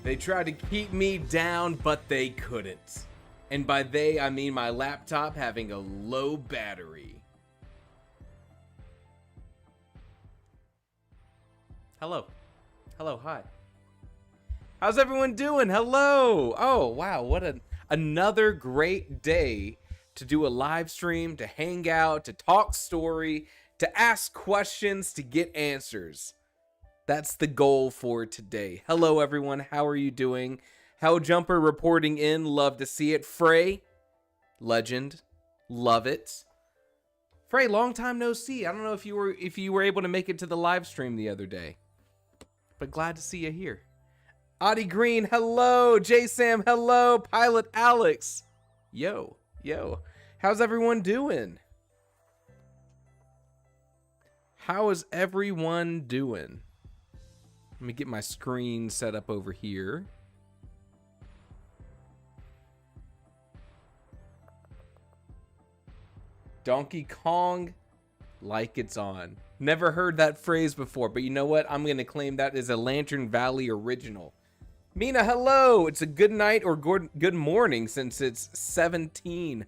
They tried to keep me down, but they couldn't. And by they, I mean my laptop having a low battery. Hello. Hello, hi. How's everyone doing? Hello. Oh, wow. What another great day to do a live stream, to hang out, to talk story, to ask questions, to get answers. That's the goal for today. Hello, everyone. How are you doing? Hell Jumper reporting in. Love to see it. Frey, legend. Love it. Frey, long time no see. I don't know if you were able to make it to the live stream the other day, but glad to see you here. Adi Green, hello. J Sam, hello. Pilot Alex, yo. How's everyone doing? How is everyone doing? Let me get my screen set up over here. Donkey Kong, like it's on. Never heard that phrase before, but you know what? I'm going to claim that is a Lantern Valley original. Mina, hello. It's a good night or good morning since it's 17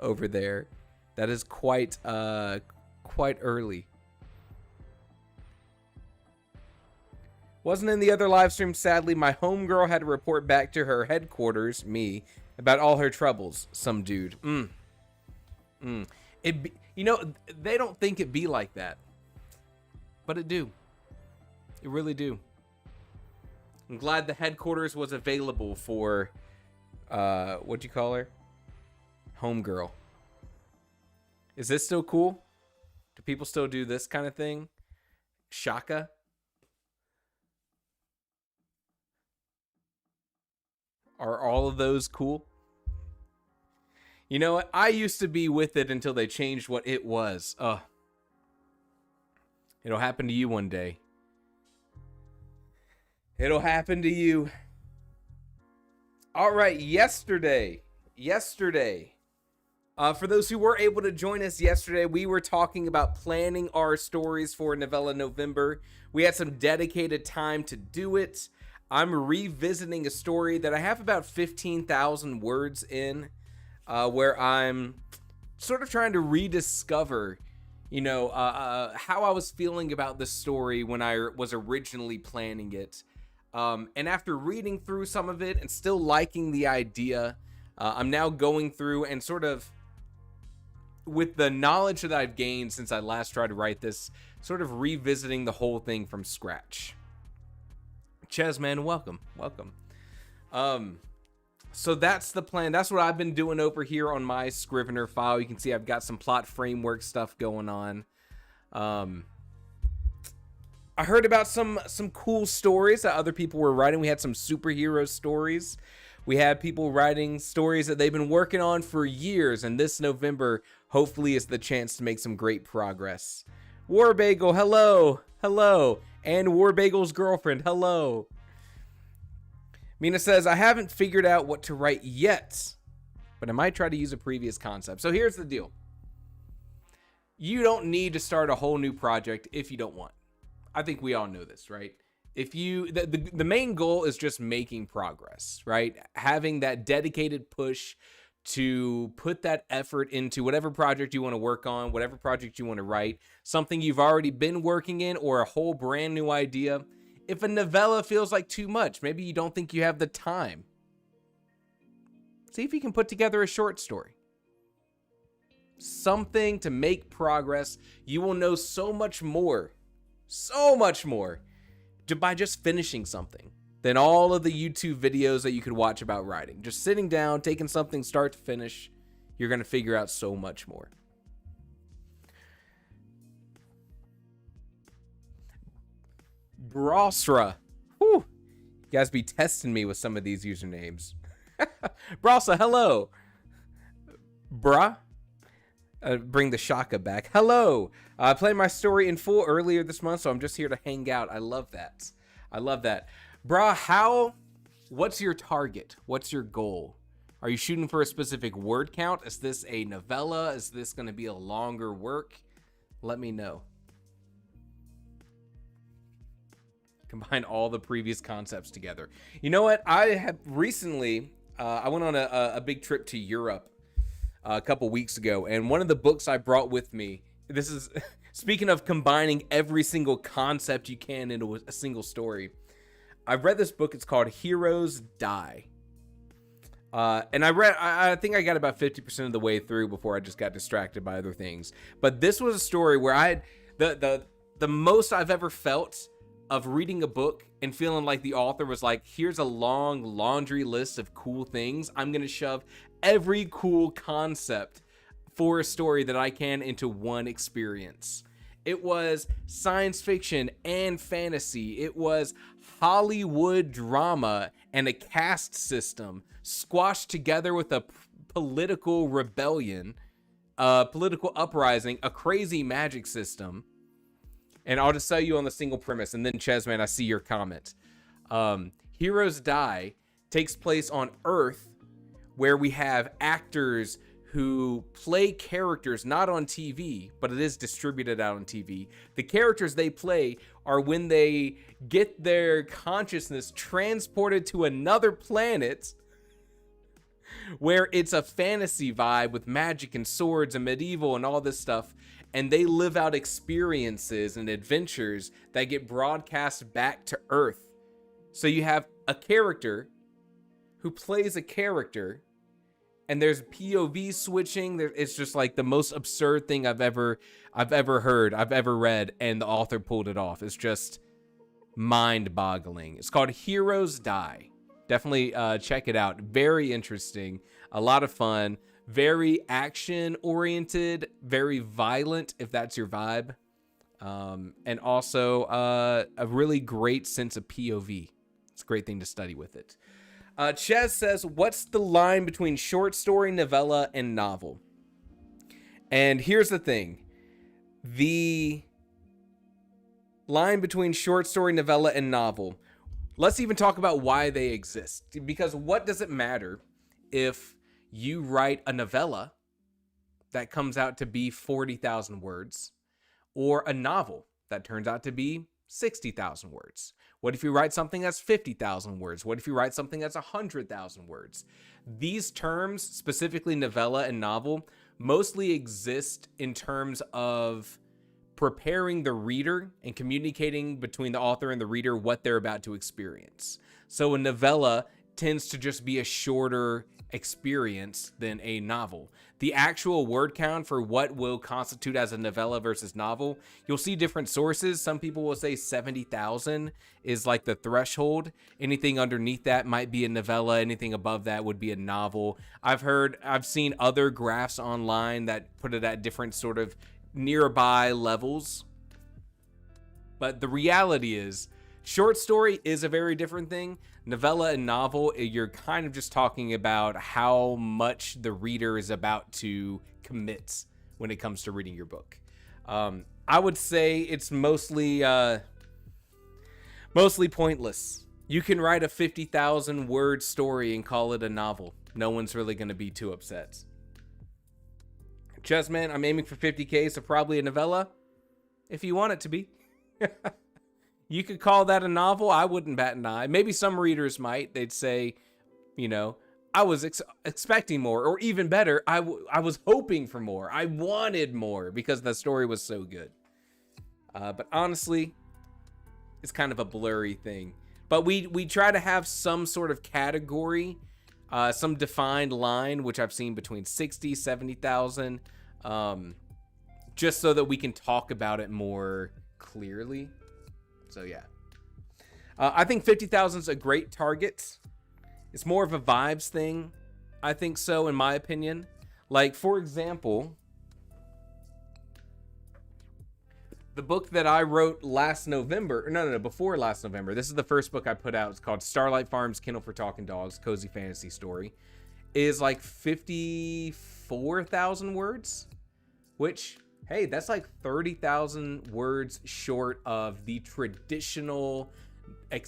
over there. That is quite early. Wasn't in the other live stream, sadly. My homegirl had to report back to her headquarters, me, about all her troubles. Some dude. You know, they don't think it be like that, but it do. It really do. I'm glad the headquarters was available for, what'd you call her? Homegirl. Is this still cool? Do people still do this kind of thing? Shaka? Are all of those cool? You know what? I used to be with it until they changed what it was. It'll happen to you one day. It'll happen to you. All right, yesterday. For those who were able to join us yesterday, we were talking about planning our stories for Novella November. We had some dedicated time to do it. I'm revisiting a story that I have about 15,000 words in, where I'm sort of trying to rediscover, how I was feeling about the story when I was originally planning it. And after reading through some of it and still liking the idea, I'm now going through and sort of, with the knowledge that I've gained since I last tried to write this, sort of revisiting the whole thing from scratch. Chesman, welcome. So that's the plan. That's what I've been doing over here on my Scrivener file. You can see I've got some plot framework stuff going on. I heard about some cool stories that other people were writing. We had some superhero stories. We had people writing stories that they've been working on for years, and this November hopefully is the chance to make some great progress. War Bagel, hello. And War Bagel's girlfriend, hello. Mina says, I haven't figured out what to write yet, but I might try to use a previous concept. So here's the deal. You don't need to start a whole new project if you don't want. I think we all know this, right? If you, the main goal is just making progress, right? Having that dedicated push to put that effort into whatever project you want to work on, whatever project you want to write, something you've already been working in, or a whole brand new idea. If a novella feels like too much, maybe you don't think you have the time, see if you can put together a short story. Something to make progress. You will know so much more by just finishing something than all of the YouTube videos that you could watch about writing. Just sitting down, taking something start to finish, you're going to figure out so much more. Brosra. Whew. You guys be testing me with some of these usernames. Brosra, hello. Bruh. Bring the Shaka back. Hello. I played my story in full earlier this month, so I'm just here to hang out. I love that. Bruh, what's your target? What's your goal? Are you shooting for a specific word count? Is this a novella? Is this going to be a longer work? Let me know. Combine all the previous concepts together. You know what? I have recently, I went on a big trip to Europe a couple weeks ago, and one of the books I brought with me, this is, speaking of combining every single concept you can into a single story, I read this book. It's called Heroes Die. And I think I got about 50% of the way through before I just got distracted by other things. But this was a story where I had the most I've ever felt of reading a book and feeling like the author was like, here's a long laundry list of cool things. I'm going to shove every cool concept for a story that I can into one experience. It was science fiction and fantasy. It was Hollywood drama and a caste system squashed together with a political rebellion, a political uprising, a crazy magic system. And I'll just tell you on the single premise, and then Chessman, I see your comment. Heroes Die takes place on Earth, where we have actors who play characters not on TV, but it is distributed out on TV. The characters they play are when they get their consciousness transported to another planet, where it's a fantasy vibe with magic and swords and medieval and all this stuff. And they live out experiences and adventures that get broadcast back to Earth. So you have a character who plays a character, and there's POV switching. It's just like the most absurd thing I've ever heard, I've ever read, and the author pulled it off. It's just mind-boggling. It's called Heroes Die. Definitely check it out. Very interesting, a lot of fun. Very action-oriented, very violent, if that's your vibe. And also a really great sense of POV. It's a great thing to study with it. Ches says, what's the line between short story, novella, and novel? And here's the thing. The line between short story, novella, and novel. Let's even talk about why they exist. Because what does it matter if you write a novella that comes out to be 40,000 words, or a novel that turns out to be 60,000 words? What if you write something that's 50,000 words? What if you write something that's 100,000 words? These terms, specifically novella and novel, mostly exist in terms of preparing the reader and communicating between the author and the reader what they're about to experience. So a novella tends to just be a shorter experience than a novel. The actual word count for what will constitute as a novella versus novel, you'll see different sources. Some people will say 70,000 is like the threshold. Anything underneath that might be a novella. Anything above that would be a novel. I've seen other graphs online that put it at different sort of nearby levels. But the reality is, short story is a very different thing. Novella and novel, you're kind of just talking about how much the reader is about to commit when it comes to reading your book. I would say it's mostly pointless. You can write a 50,000 word story and call it a novel. No one's really going to be too upset. Chessman, I'm aiming for 50K, so probably a novella, if you want it to be. You could call that a novel. I wouldn't bat an eye. Maybe some readers might. They'd say, you know, I was expecting more, or even better, I was hoping for more. I wanted more because the story was so good. But honestly, it's kind of a blurry thing. But we try to have some sort of category, some defined line, which I've seen between 60, 70,000, just so that we can talk about it more clearly. So yeah, I think 50,000 is a great target. It's more of a vibes thing. I think so, in my opinion. Like, for example, the book that I wrote last November, before last November. This is the first book I put out. It's called Starlight Farm's Kennel for Talking Dogs, Cozy Fantasy Story. Is like 54,000 words, which, hey, that's like 30,000 words short of the traditional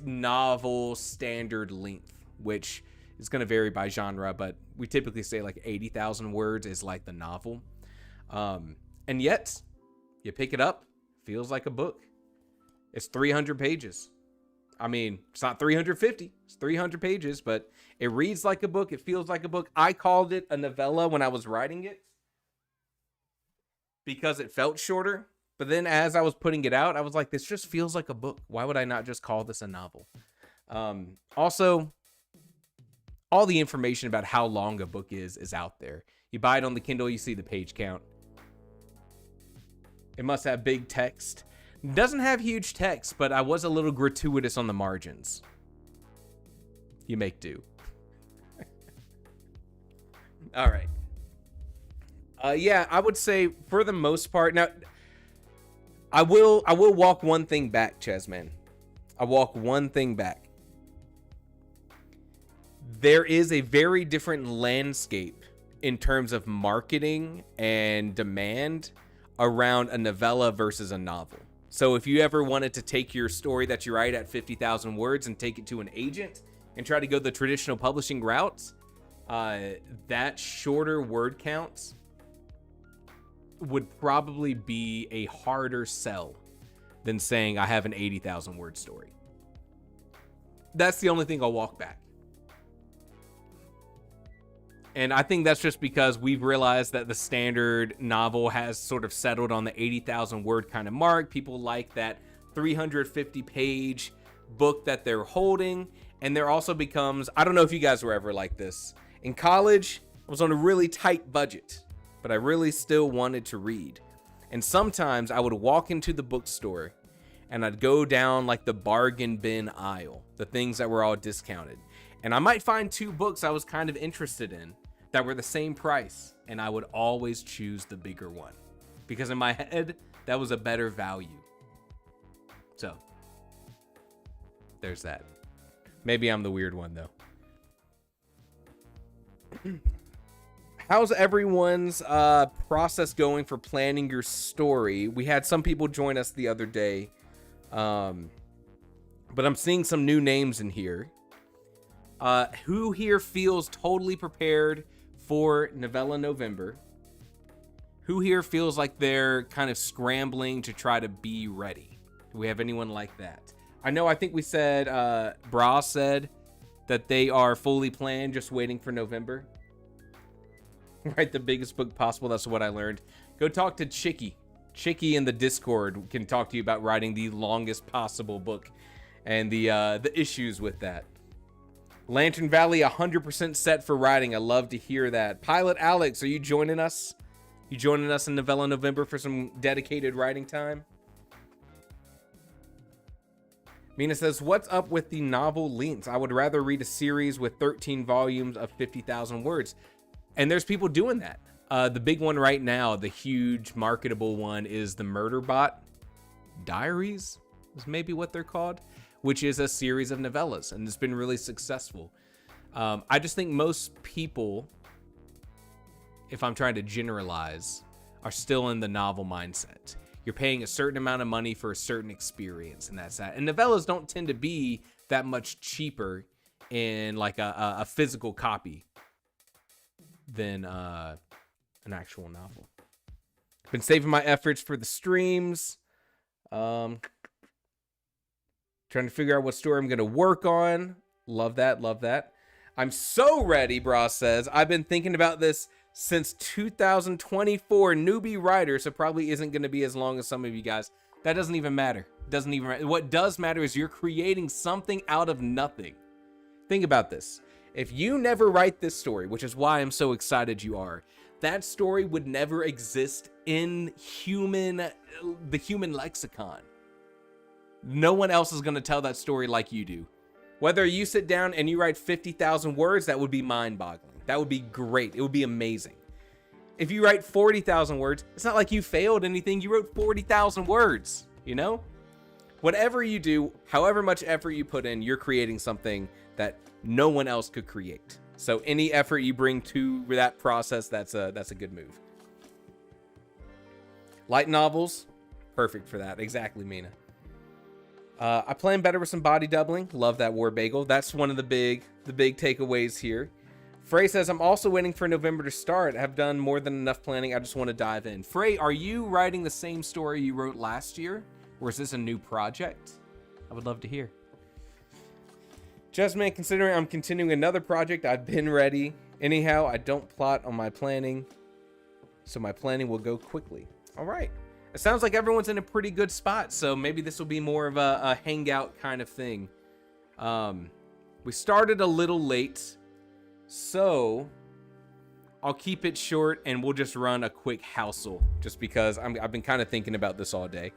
novel standard length, which is going to vary by genre, but we typically say like 80,000 words is like the novel. And yet, you pick it up, feels like a book. It's 300 pages. I mean, it's not 350, it's 300 pages, but it reads like a book. It feels like a book. I called it a novella when I was writing it because it felt shorter. But then as I was putting it out, I was like, this just feels like a book. Why would I not just call this a novel? Also, all the information about how long a book is out there. You buy it on the Kindle, you see the page count. It must have big text. It doesn't have huge text, but I was a little gratuitous on the margins. You make do. All right. Yeah, I would say for the most part. Now, I will walk one thing back, Chessman. I walk one thing back. There is a very different landscape in terms of marketing and demand around a novella versus a novel. So if you ever wanted to take your story that you write at 50,000 words and take it to an agent and try to go the traditional publishing routes, that shorter word counts would probably be a harder sell than saying I have an 80,000 word story. That's the only thing I'll walk back. And I think that's just because we've realized that the standard novel has sort of settled on the 80,000 word kind of mark. People like that 350 page book that they're holding. And there also becomes, I don't know if you guys were ever like this. In college, I was on a really tight budget, but I really still wanted to read. And sometimes I would walk into the bookstore and I'd go down like the bargain bin aisle, the things that were all discounted. And I might find two books I was kind of interested in that were the same price, and I would always choose the bigger one because in my head, that was a better value. So, there's that. Maybe I'm the weird one, though. How's everyone's process going for planning your story? We had some people join us the other day, but I'm seeing some new names in here. Who here feels totally prepared for Novella November? Who here feels like they're kind of scrambling to try to be ready? Do we have anyone like that? I think we said, Bra said that they are fully planned, just waiting for November. Write the biggest book possible. That's what I learned. Go talk to Chicky. Chicky in the Discord can talk to you about writing the longest possible book and the issues with that. Lantern Valley 100% set for writing. I love to hear that. Pilot Alex, are you joining us? You joining us in Novella November for some dedicated writing time? Mina says, what's up with the novel lengths? I would rather read a series with 13 volumes of 50,000 words. And there's people doing that. The big one right now, the huge marketable one, is the Murderbot Diaries, is maybe what they're called, which is a series of novellas, and it's been really successful. I just think most people, if I'm trying to generalize, are still in the novel mindset. You're paying a certain amount of money for a certain experience, and that's that. And novellas don't tend to be that much cheaper in like a physical copy than an actual novel. Been saving my efforts for the streams. Trying to figure out what story I'm going to work on. Love that. Love that. I'm so ready, Bra says. I've been thinking about this since 2024. Newbie writer, so probably isn't going to be as long as some of you guys. That doesn't even matter. Doesn't even matter. What does matter is you're creating something out of nothing. Think about this. If you never write this story, which is why I'm so excited you are, that story would never exist in the human lexicon. No one else is going to tell that story like you do. Whether you sit down and you write 50,000 words, that would be mind-boggling. That would be great. It would be amazing. If you write 40,000 words, it's not like you failed anything. You wrote 40,000 words, you know? Whatever you do, however much effort you put in, you're creating something that no one else could create. So any effort you bring to that process, that's a good move. Light novels, perfect for that. Exactly, Mina. I plan better with some body doubling. Love that War Bagel. That's one of the big takeaways here. Frey says, I'm also waiting for November to start. I have done more than enough planning. I just want to dive in. Frey, are you writing the same story you wrote last year? Or is this a new project? I would love to hear. Just man, considering I'm continuing another project, I've been ready. Anyhow, I don't plot on my planning, so my planning will go quickly. All right. It sounds like everyone's in a pretty good spot, so maybe this will be more of a hangout kind of thing. We started a little late, so I'll keep it short and we'll just run a quick housel, just because I've been kind of thinking about this all day.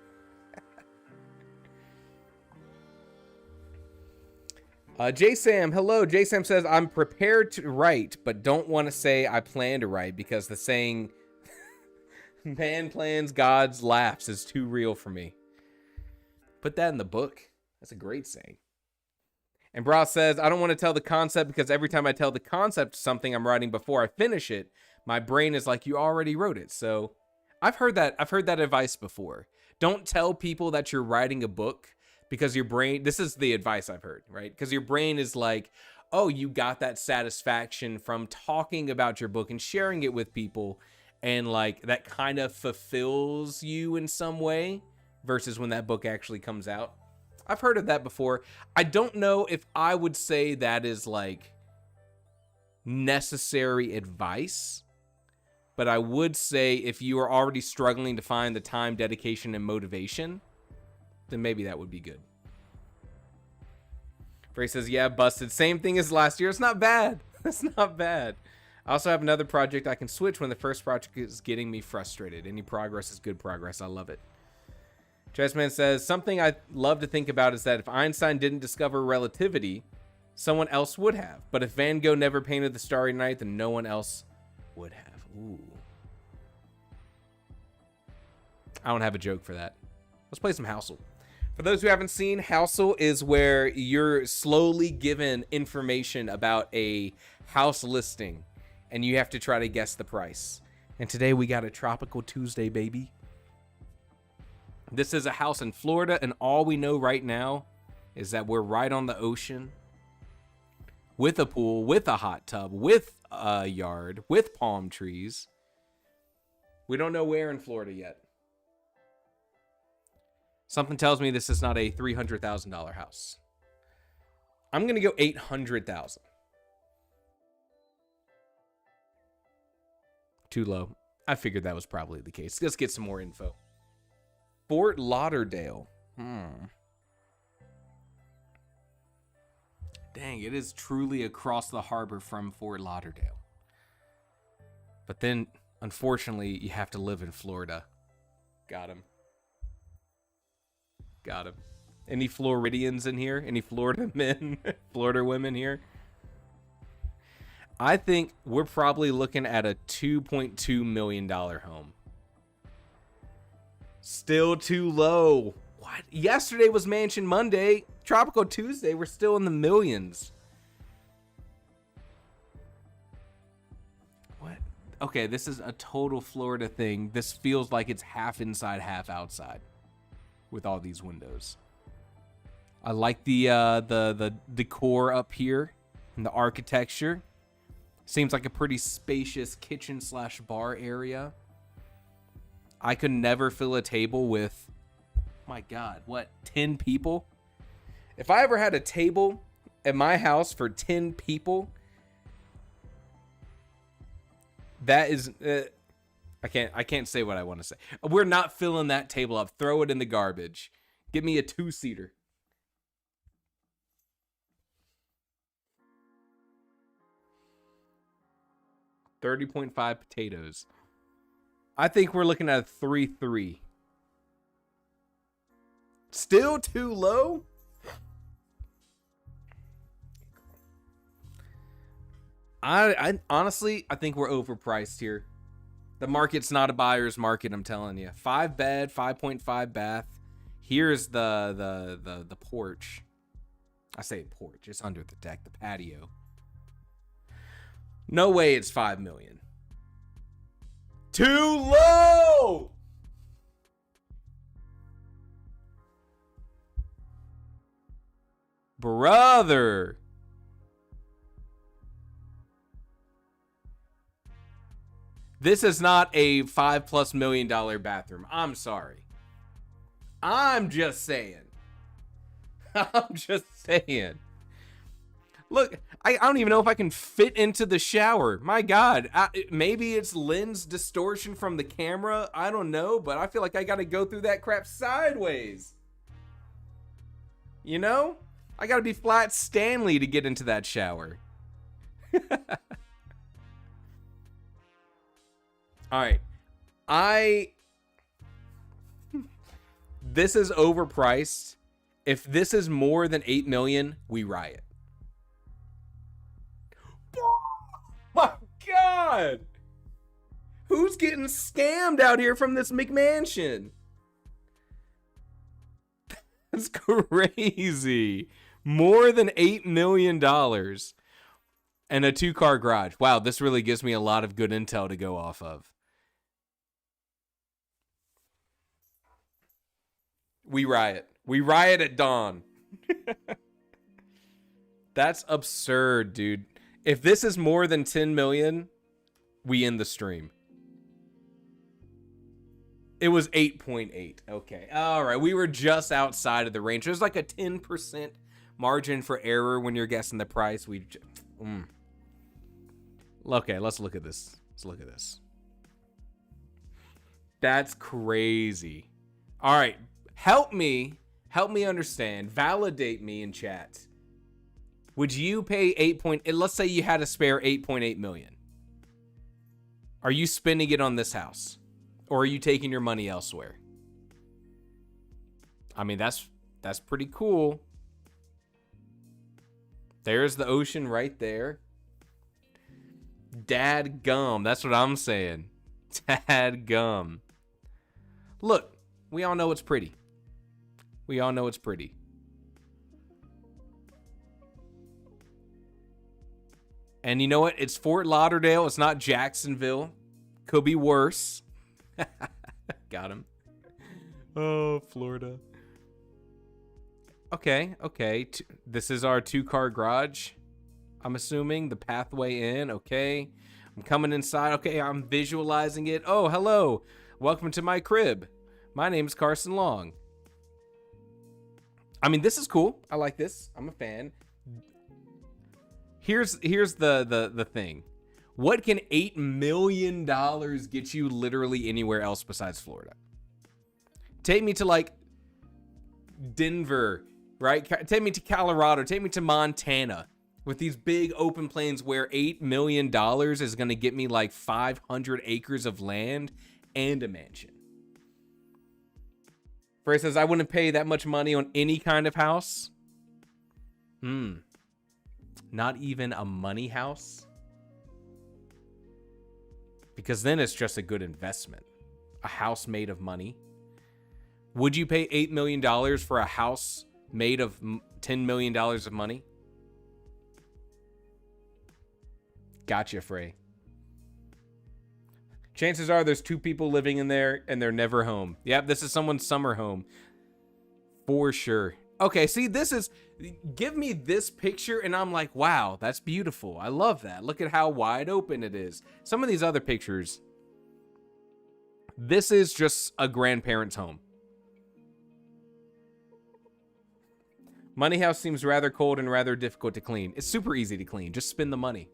J-Sam, hello. J-Sam says, I'm prepared to write, but don't want to say I plan to write because the saying, man plans, God's laughs is too real for me. Put that in the book. That's a great saying. And Bra says, I don't want to tell the concept because every time I tell the concept something I'm writing before I finish it, my brain is like, you already wrote it. So I've heard that advice before. Don't tell people that you're writing a book because your brain, this is the advice I've heard, right? Because your brain is like, oh, you got that satisfaction from talking about your book and sharing it with people. And like that kind of fulfills you in some way versus when that book actually comes out. I've heard of that before. I don't know if I would say that is like necessary advice, but I would say if you are already struggling to find the time, dedication, and motivation, then maybe that would be good. Frey says, yeah, busted. Same thing as last year. It's not bad. It's not bad. I also have another project I can switch when the first project is getting me frustrated. Any progress is good progress. I love it. Chessman says, something I love to think about is that if Einstein didn't discover relativity, someone else would have. But if Van Gogh never painted the Starry Night, then no one else would have. Ooh. I don't have a joke for that. Let's play some Housel. For those who haven't seen, Housel is where you're slowly given information about a house listing, and you have to try to guess the price. And today we got a Tropical Tuesday, baby. This is a house in Florida, and all we know right now is that we're right on the ocean with a pool, with a hot tub, with a yard, with palm trees. We don't know where in Florida yet. Something tells me this is not a $300,000 house. I'm going to go $800,000. Too low. I figured that was probably the case. Let's get some more info. Fort Lauderdale. Dang, it is truly across the harbor from Fort Lauderdale. But then, unfortunately, you have to live in Florida. Got him. Got him. Any Floridians in here? Any Florida men? Florida women here? I think we're probably looking at a $2.2 million home. Still too low. What? Yesterday was Mansion Monday. Tropical Tuesday, we're still in the millions. What? Okay, this is a total Florida thing. This feels like it's half inside, half outside with all these windows. I like the decor up here and the architecture. Seems like a pretty spacious kitchen / bar area. I could never fill a table with, my God, what, 10 people? If I ever had a table at my house for 10 people, that is, I can't say what I want to say. We're not filling that table up. Throw it in the garbage. Give me a 2-seater. $30.5 potatoes. I think we're looking at a 3-3. Still too low? I honestly, I think we're overpriced here. The market's not a buyer's market, I'm telling you. 5 bed, 5.5 bath. Here's the porch. I say porch, it's under the deck, the patio. No way it's $5 million. Too low! Brother. This is not a $5+ million bathroom. I'm sorry. I'm just saying. I'm just saying. Look, I don't even know if I can fit into the shower. My God, maybe it's lens distortion from the camera. I don't know, but I feel like I got to go through that crap sideways. You know? I got to be flat Stanley to get into that shower. All right. This is overpriced. If this is more than 8 million, we riot. Oh my God. Who's getting scammed out here from this McMansion? That's crazy. More than $8 million and a 2-car garage. Wow, this really gives me a lot of good intel to go off of. We riot. We riot at dawn. That's absurd, dude. If this is more than 10 million, we end the stream. It was 8.8. Okay. All right. We were just outside of the range. There's like a 10% margin for error when you're guessing the price. Okay, let's look at this. Let's look at this. That's crazy. All right. Help me understand. Validate me in chat. Would you pay let's say you had a spare 8.8 million. Are you spending it on this house? Or are you taking your money elsewhere? I mean, that's pretty cool. There's the ocean right there. Dad gum. That's what I'm saying. Dad gum. Look, we all know it's pretty. We all know it's pretty. And you know what? It's Fort Lauderdale. It's not Jacksonville. Could be worse. Got him. Oh, Florida. Okay. This is our 2-car garage. I'm assuming the pathway in. Okay. I'm coming inside. Okay, I'm visualizing it. Oh, hello. Welcome to my crib. My name's Carson Long. I mean, this is cool. I like this. I'm a fan. Here's the thing. What can $8 million get you literally anywhere else besides Florida? Take me to like Denver, right? Take me to Colorado. Take me to Montana with these big open plains where $8 million is going to get me like 500 acres of land and a mansion. Frey says, I wouldn't pay that much money on any kind of house. Not even a money house? Because then it's just a good investment. A house made of money. Would you pay $8 million for a house made of $10 million of money? Gotcha, Frey. Chances are there's 2 people living in there and they're never home. Yep, this is someone's summer home. For sure. Okay, see, give me this picture and I'm like, wow, that's beautiful. I love that. Look at how wide open it is. Some of these other pictures, this is just a grandparent's home. Money house seems rather cold and rather difficult to clean. It's super easy to clean. Just spend the money.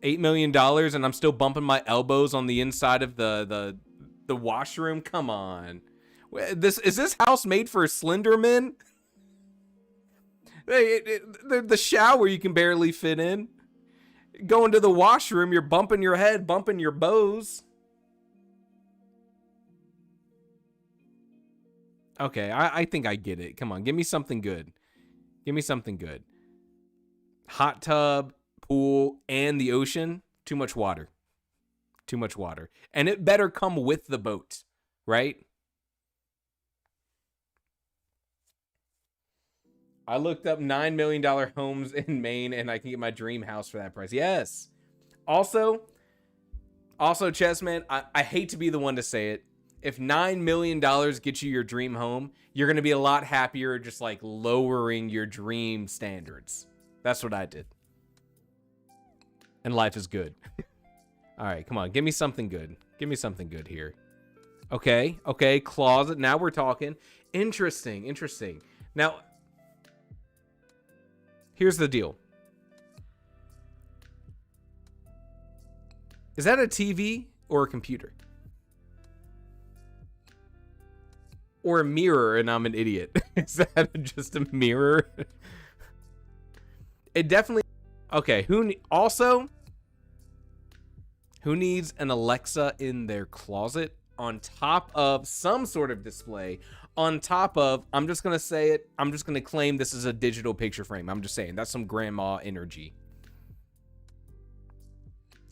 $8 million and I'm still bumping my elbows on the inside of the washroom. Come on. Is this house made for slender men? The shower you can barely fit in. Going to the washroom, you're bumping your head, bumping your bows. Okay, I think I get it. Come on, give me something good. Give me something good. Hot tub, pool, and the ocean. Too much water. Too much water. And it better come with the boat, right? I looked up $9 million homes in Maine and I can get my dream house for that price. Yes. Also, Chessman, I hate to be the one to say it. If $9 million gets you your dream home, you're going to be a lot happier just like lowering your dream standards. That's what I did. And life is good. All right, come on. Give me something good. Give me something good here. Okay, closet. Now we're talking. Interesting. Now, Here's the deal. Is that a TV or a computer? Or a mirror and I'm an idiot? Is that just a mirror? It definitely... Okay, who needs an Alexa in their closet on top of some sort of display? On top of, I'm just going to say it, I'm just going to claim this is a digital picture frame. I'm just saying, that's some grandma energy.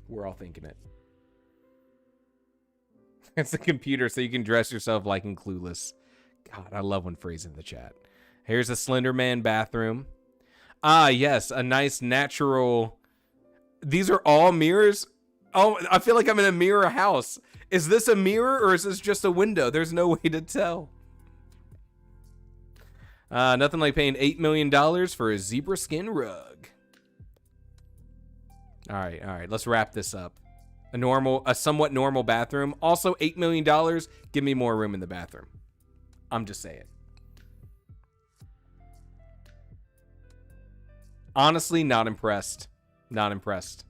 We're all thinking it. It's a computer so you can dress yourself like in Clueless. God, I love when phrasing in the chat. Here's a Slender Man bathroom. Ah, yes, a nice natural... These are all mirrors? Oh, I feel like I'm in a mirror house. Is this a mirror or is this just a window? There's no way to tell. Nothing like paying $8 million for a zebra skin rug. All right, let's wrap this up. A somewhat normal bathroom. Also, $8 million. Give me more room in the bathroom. I'm just saying. Honestly, not impressed. Not impressed.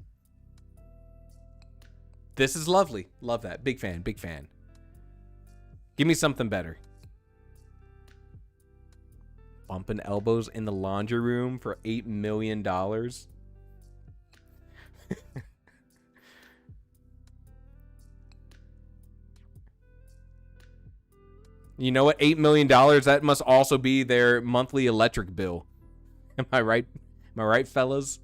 This is lovely. Love that. Big fan. Big fan. Give me something better. Bumping elbows in the laundry room for $8 million. You know what? $8 million, that must also be their monthly electric bill. Am I right? Am I right, fellas?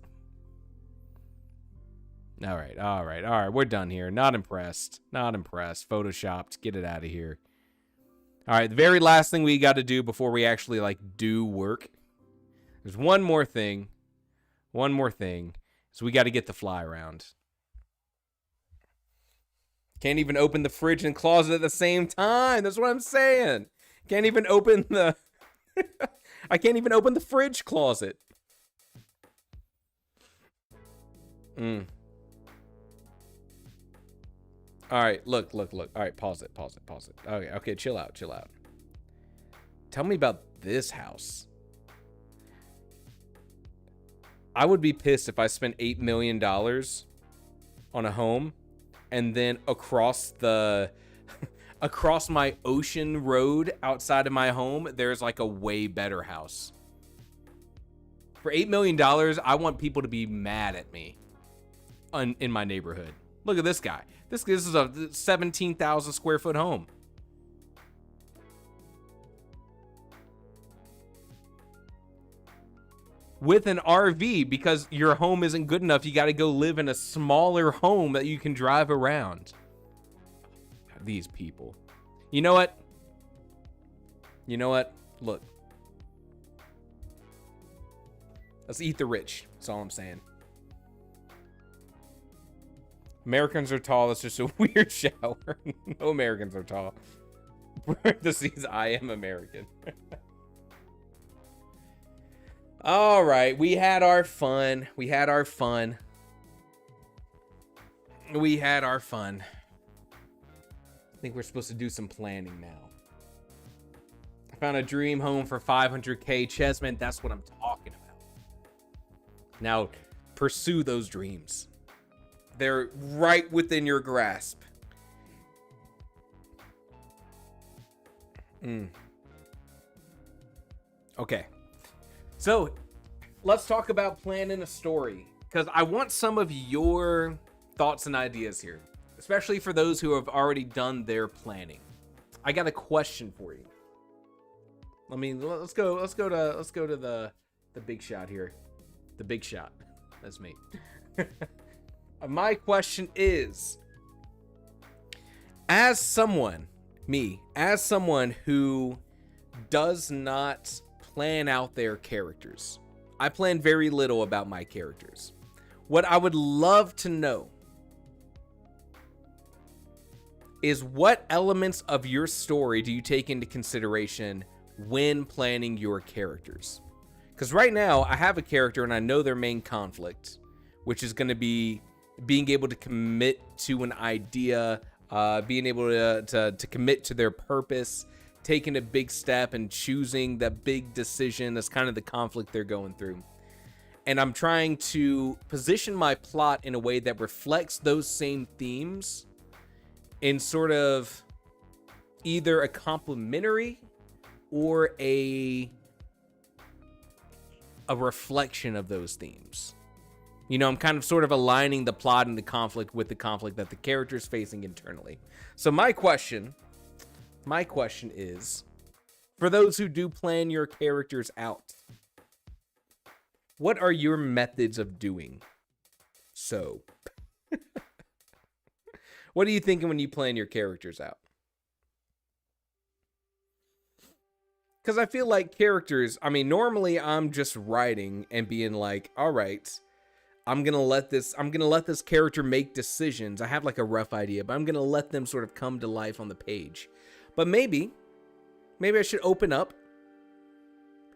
All right. We're done here. Not impressed. Not impressed. Photoshopped. Get it out of here. All right, the very last thing we got to do before we actually, like, do work. There's one more thing. One more thing. So we got to get the fly around. Can't even open the fridge and closet at the same time. That's what I'm saying. Can't even open the... I can't even open the fridge closet. All right, look. All right, pause it. Okay, chill out. Tell me about this house. I would be pissed if I spent $8 million on a home and then across my ocean road outside of my home, there's like a way better house. For $8 million, I want people to be mad at me in my neighborhood. Look at this guy. This is a 17,000 square foot home. With an RV, because your home isn't good enough, you got to go live in a smaller home that you can drive around. These people. You know what? Look. Let's eat the rich. That's all I'm saying. Americans are tall. That's just a weird shower. No Americans are tall. Parentheses, I am American. All right. We had our fun. I think we're supposed to do some planning now. I found a dream home for 500K. Chessman, that's what I'm talking about. Now, pursue those dreams. They're right within your grasp. Okay. So, let's talk about planning a story. Because I want some of your thoughts and ideas here. Especially for those who have already done their planning. I got a question for you. Let's go to the big shot here. The big shot. That's me. My question is, as someone who does not plan out their characters, I plan very little about my characters. What I would love to know is what elements of your story do you take into consideration when planning your characters? Because right now, I have a character and I know their main conflict, which is going to be being able to commit to an idea, being able to commit to their purpose, taking a big step and choosing that big decision. That's kind of the conflict they're going through. And I'm trying to position my plot in a way that reflects those same themes in sort of either a complementary or a reflection of those themes. You know, I'm kind of sort of aligning the plot and the conflict with the conflict that the character is facing internally. So my question is, for those who do plan your characters out, what are your methods of doing so? What are you thinking when you plan your characters out? Because I feel like characters, I mean, normally I'm just writing and being like, all right, I'm gonna let this character make decisions. I have like a rough idea, but I'm gonna let them sort of come to life on the page. But maybe I should open up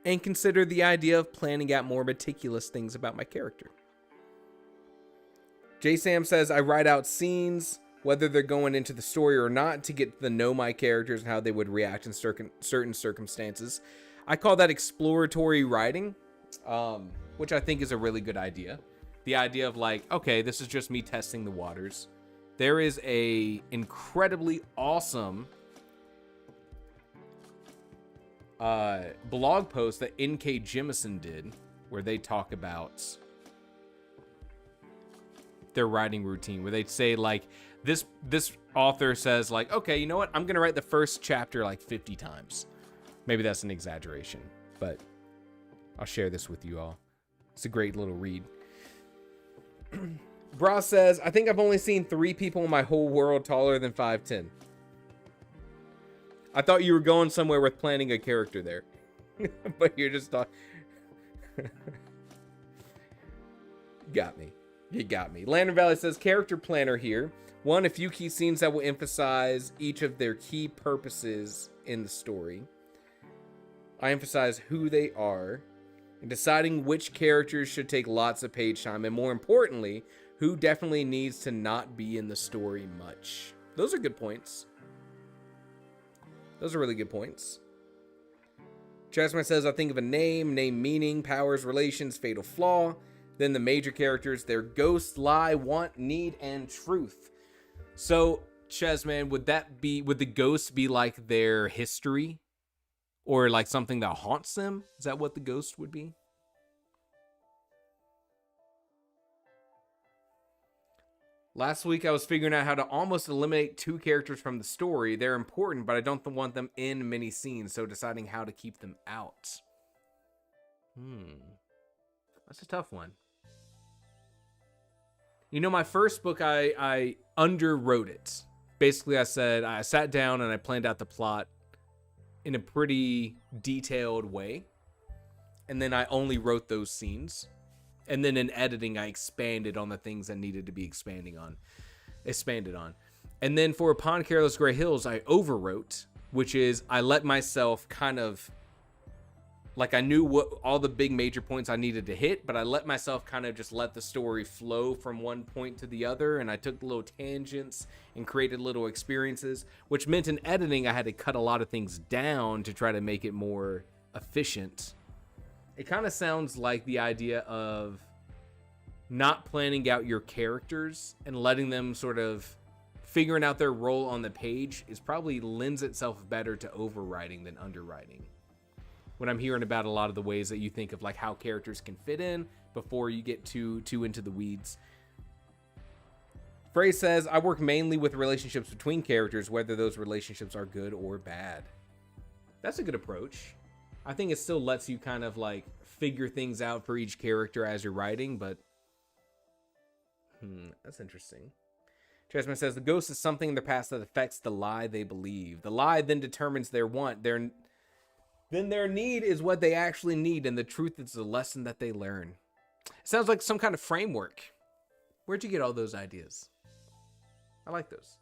and consider the idea of planning out more meticulous things about my character. J Sam says, I write out scenes, whether they're going into the story or not, to get to know my characters and how they would react in certain circumstances. I call that exploratory writing, which I think is a really good idea. The idea of like, okay, this is just me testing the waters. There is a incredibly awesome blog post that N.K. Jemisin did where they talk about their writing routine, where they'd say like, this author says like, okay, you know what? I'm going to write the first chapter like 50 times. Maybe that's an exaggeration, but I'll share this with you all. It's a great little read. Bra says, I think I've only seen 3 people in my whole world taller than 5'10". I thought you were going somewhere with planning a character there. But you're just talking. Got me. You got me. Lantern Valley says, character planner here. 1, a few key scenes that will emphasize each of their key purposes in the story. I emphasize who they are, and deciding which characters should take lots of page time, and more importantly, who definitely needs to not be in the story much. Those are good points. Those are really good points. Chessman says, I think of a name meaning, powers, relations, fatal flaw. Then the major characters, their ghost, lie, want, need, and truth. So, Chessman, would the ghost be like their history? Or like something that haunts them? Is that what the ghost would be? Last week I was figuring out how to almost eliminate 2 characters from the story. They're important, but I don't want them in many scenes, so deciding how to keep them out. That's a tough one. You know, my first book, I underwrote it. Basically, I sat down and I planned out the plot in a pretty detailed way. And then I only wrote those scenes. And then in editing, I expanded on the things that needed to be expanded on. And then for Upon Careless Gray Hills, I overwrote, which is I let myself kind of, like I knew what all the big major points I needed to hit, but I let myself kind of just let the story flow from one point to the other. And I took little tangents and created little experiences, which meant in editing, I had to cut a lot of things down to try to make it more efficient. It kind of sounds like the idea of not planning out your characters and letting them sort of figuring out their role on the page is probably lends itself better to overwriting than underwriting. When I'm hearing about a lot of the ways that you think of like how characters can fit in before you get too into the weeds. Frey says, I work mainly with relationships between characters, whether those relationships are good or bad. That's a good approach. I think it still lets you kind of like figure things out for each character as you're writing, but that's interesting. Chessman says the ghost is something in their past that affects the lie they believe. The lie then determines their want. Then their need is what they actually need, and the truth is the lesson that they learn. It sounds like some kind of framework. Where'd you get all those ideas? I like those.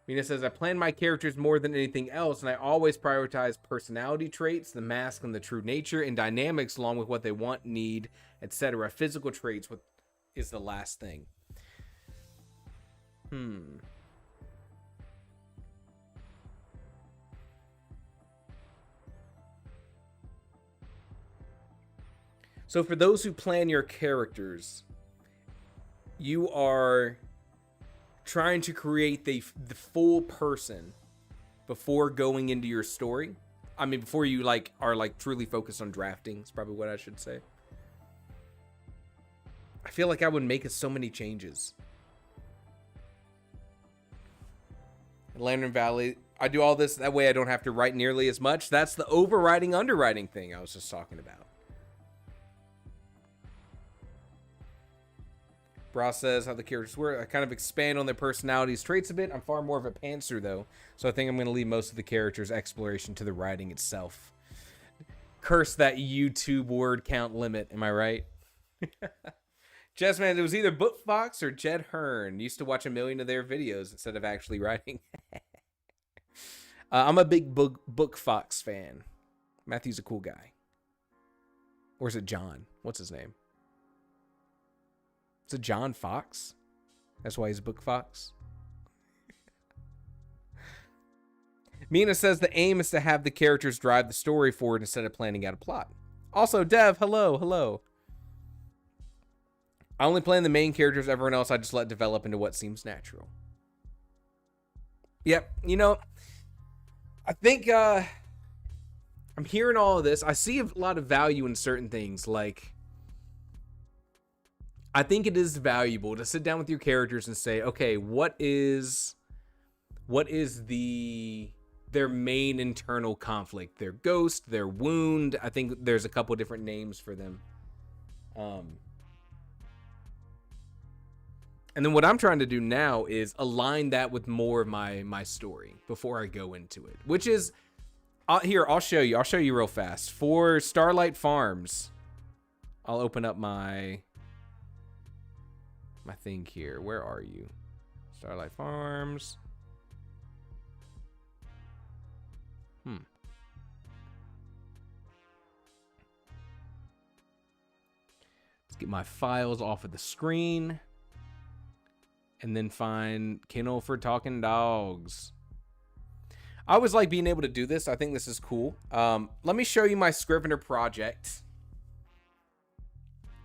Mina says, I plan my characters more than anything else, and I always prioritize personality traits, the mask and the true nature, and dynamics along with what they want, need, etc. Physical traits is the last thing. So for those who plan your characters, you are trying to create the full person before going into your story. I mean, before you like are like truly focused on drafting, is probably what I should say. I feel like I would make so many changes. Lantern Valley, I do all this that way I don't have to write nearly as much. That's the overwriting underwriting thing I was just talking about. Bra says how the characters work. I kind of expand on their personalities, traits a bit. I'm far more of a pantser though, so I think I'm going to leave most of the characters' exploration to the writing itself. Curse that YouTube word count limit, am I right? Jessman, it was either Book Fox or Jed Hearn. Used to watch a million of their videos instead of actually writing. I'm a big Book Fox fan. Matthew's a cool guy. Or is it John? What's his name? Is it John Fox? That's why he's Book Fox. Mina says the aim is to have the characters drive the story forward instead of planning out a plot. Also, Dev, hello. I only plan the main characters. Everyone else I just let develop into what seems natural. Yep, you know, I think I'm hearing all of this. I see a lot of value in certain things, like I think it is valuable to sit down with your characters and say, okay, what is their main internal conflict, their ghost, their wound. I think there's a couple different names for them. And then what I'm trying to do now is align that with more of my story before I go into it, which is here. I'll show you real fast. For Starlight Farms, I'll open up my thing here. Where are you? Starlight Farms. Let's get my files off of the screen. And then find Kennel for Talking Dogs. I always like being able to do this. I think this is cool. Let me show you my Scrivener project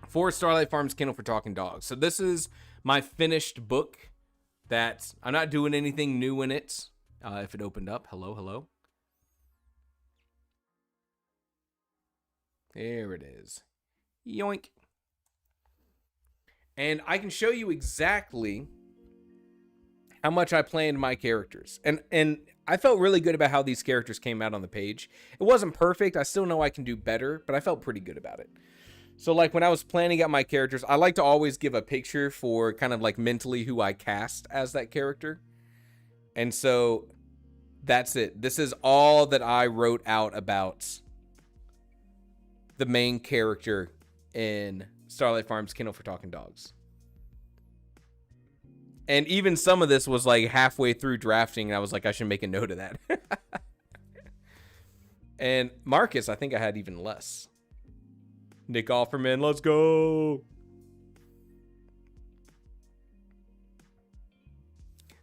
for Starlight Farms Kennel for Talking Dogs. So this is my finished book that I'm not doing anything new in it. If it opened up, hello. There it is. Yoink. And I can show you exactly how much I planned my characters. And I felt really good about how these characters came out on the page. It wasn't perfect. I still know I can do better, but I felt pretty good about it. So like when I was planning out my characters, I like to always give a picture for kind of like mentally who I cast as that character. And so that's it. This is all that I wrote out about the main character in Starlight Farms Kennel for Talking Dogs. And even some of this was like halfway through drafting, and I was like, I should make a note of that. And Marcus, I think I had even less. Nick Offerman, let's go.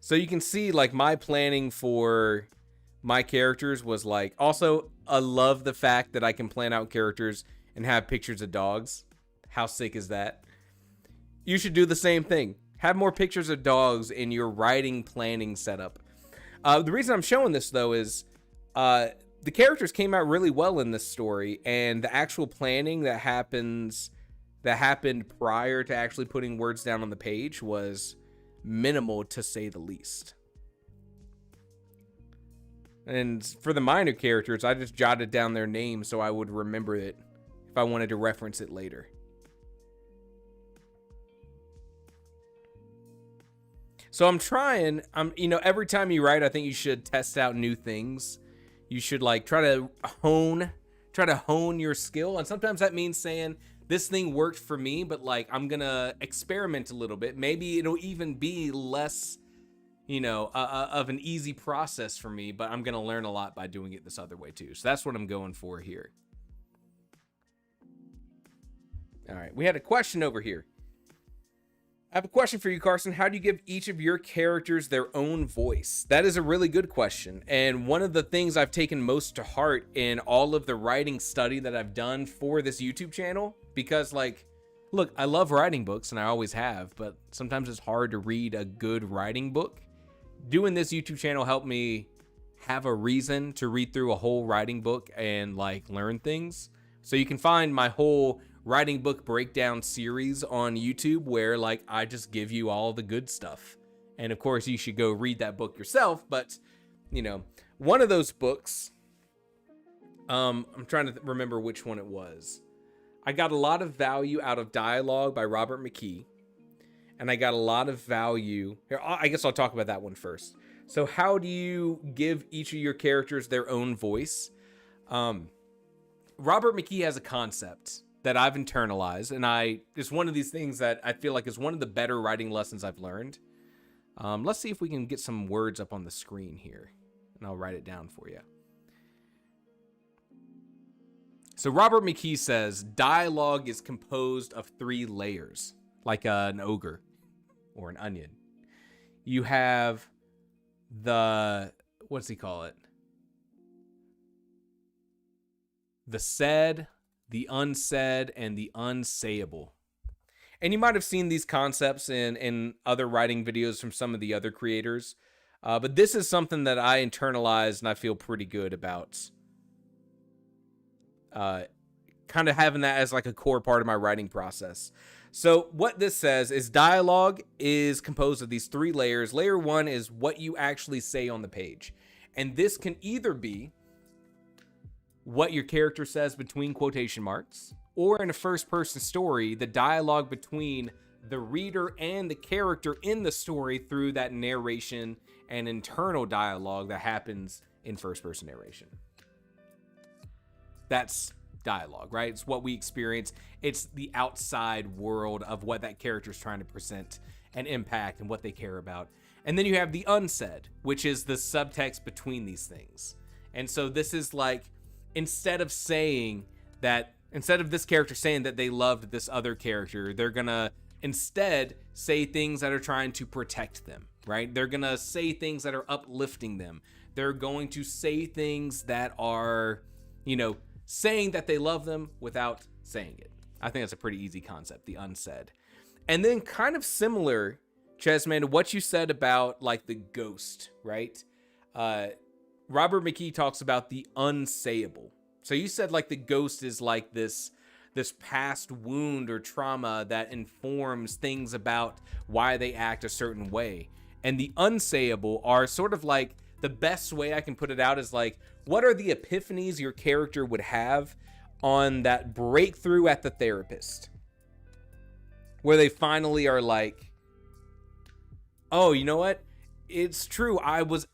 So you can see like my planning for my characters was like, also, I love the fact that I can plan out characters and have pictures of dogs. How sick is that? You should do the same thing. Have more pictures of dogs in your writing planning setup. The reason I'm showing this though is the characters came out really well in this story, and the actual planning that happened prior to actually putting words down on the page was minimal, to say the least. And for the minor characters, I just jotted down their names so I would remember it if I wanted to reference it later. So I'm trying, every time you write, I think you should test out new things. You should like try to hone your skill. And sometimes that means saying this thing worked for me, but like, I'm going to experiment a little bit. Maybe it'll even be less, of an easy process for me, but I'm going to learn a lot by doing it this other way too. So that's what I'm going for here. All right. We had a question over here. I have a question for you, Carson. How do you give each of your characters their own voice? That is a really good question. And one of the things I've taken most to heart in all of the writing study that I've done for this YouTube channel, because like, look, I love writing books and I always have, but sometimes it's hard to read a good writing book. Doing this YouTube channel helped me have a reason to read through a whole writing book and like learn things. So you can find my whole writing book breakdown series on YouTube where like I just give you all the good stuff. And of course you should go read that book yourself, but you know, one of those books, I'm trying to remember which one it was. I got a lot of value out of Dialogue by Robert McKee, and I got a lot of value here. I guess I'll talk about that one first. So how do you give each of your characters their own voice? Robert McKee has a concept that I've internalized, and it's one of these things that I feel like is one of the better writing lessons I've learned. Let's see if we can get some words up on the screen here, and I'll write it down for you. So Robert McKee says dialogue is composed of 3 layers, like an ogre or an onion. You have what's he call it? The said, the unsaid, and the unsayable. And you might have seen these concepts in other writing videos from some of the other creators. But this is something that I internalized and I feel pretty good about. Kind of having that as like a core part of my writing process. So what this says is dialogue is composed of these 3 layers. Layer 1 is what you actually say on the page. And this can either be what your character says between quotation marks, or in a first-person story, the dialogue between the reader and the character in the story through that narration and internal dialogue that happens in first-person narration. That's dialogue, right? It's what we experience. It's the outside world of what that character is trying to present and impact and what they care about. And then you have the unsaid, which is the subtext between these things. And so this is like, instead of this character saying that they loved this other character, they're gonna instead say things that are trying to protect them, right? They're gonna say things that are uplifting them. They're going to say things that are, saying that they love them without saying it. I think that's a pretty easy concept, the unsaid. And then kind of similar, Chessman, to what you said about like the ghost, right? Robert McKee talks about the unsayable. So you said like the ghost is like this past wound or trauma that informs things about why they act a certain way. And the unsayable are sort of like, the best way I can put it out is like, what are the epiphanies your character would have on that breakthrough at the therapist? Where they finally are like, oh, you know what? It's true. I was,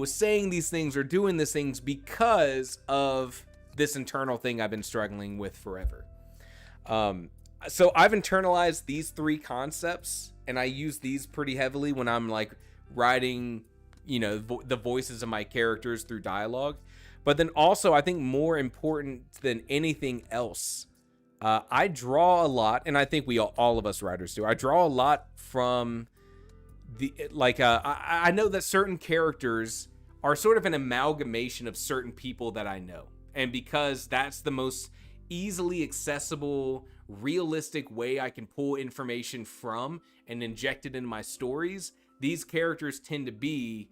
saying these things or doing these things because of this internal thing I've been struggling with forever. So I've internalized these 3 concepts, and I use these pretty heavily when I'm like writing, the voices of my characters through dialogue. But then also, I think more important than anything else, I draw a lot, and I think all of us writers do. I draw a lot from I know that certain characters are sort of an amalgamation of certain people that I know. And because that's the most easily accessible, realistic way I can pull information from and inject it into my stories, these characters tend to be,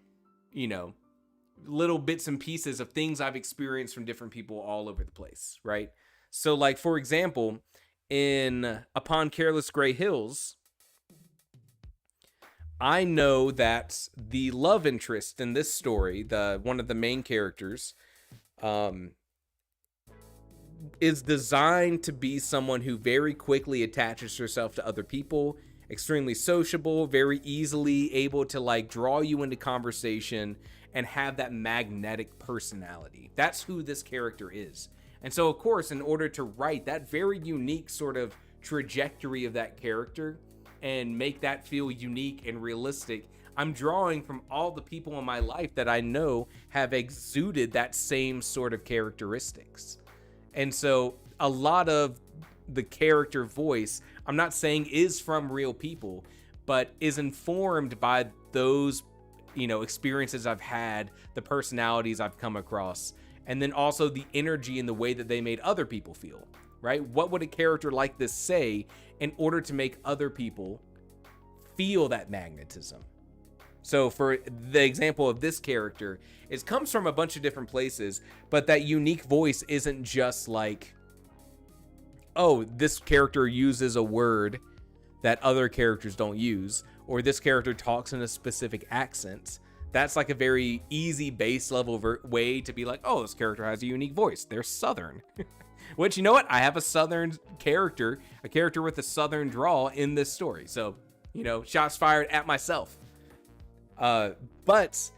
little bits and pieces of things I've experienced from different people all over the place, right? So like, for example, in Upon Careless Gray Hills, I know that the love interest in this story, one of the main characters, is designed to be someone who very quickly attaches herself to other people, extremely sociable, very easily able to like draw you into conversation and have that magnetic personality. That's who this character is. And so, of course, in order to write that very unique sort of trajectory of that character and make that feel unique and realistic, I'm drawing from all the people in my life that I know have exuded that same sort of characteristics. And so a lot of the character voice, I'm not saying is from real people, but is informed by those, experiences I've had, the personalities I've come across, and then also the energy and the way that they made other people feel. right? What would a character like this say in order to make other people feel that magnetism? So for the example of this character, it comes from a bunch of different places, but that unique voice isn't just like, oh, this character uses a word that other characters don't use, or this character talks in a specific accent. That's like a very easy base level way to be like, oh, this character has a unique voice. They're Southern. Which, you know what? I have a Southern character, a character with a Southern drawl in this story. So, you know, shots fired at myself. But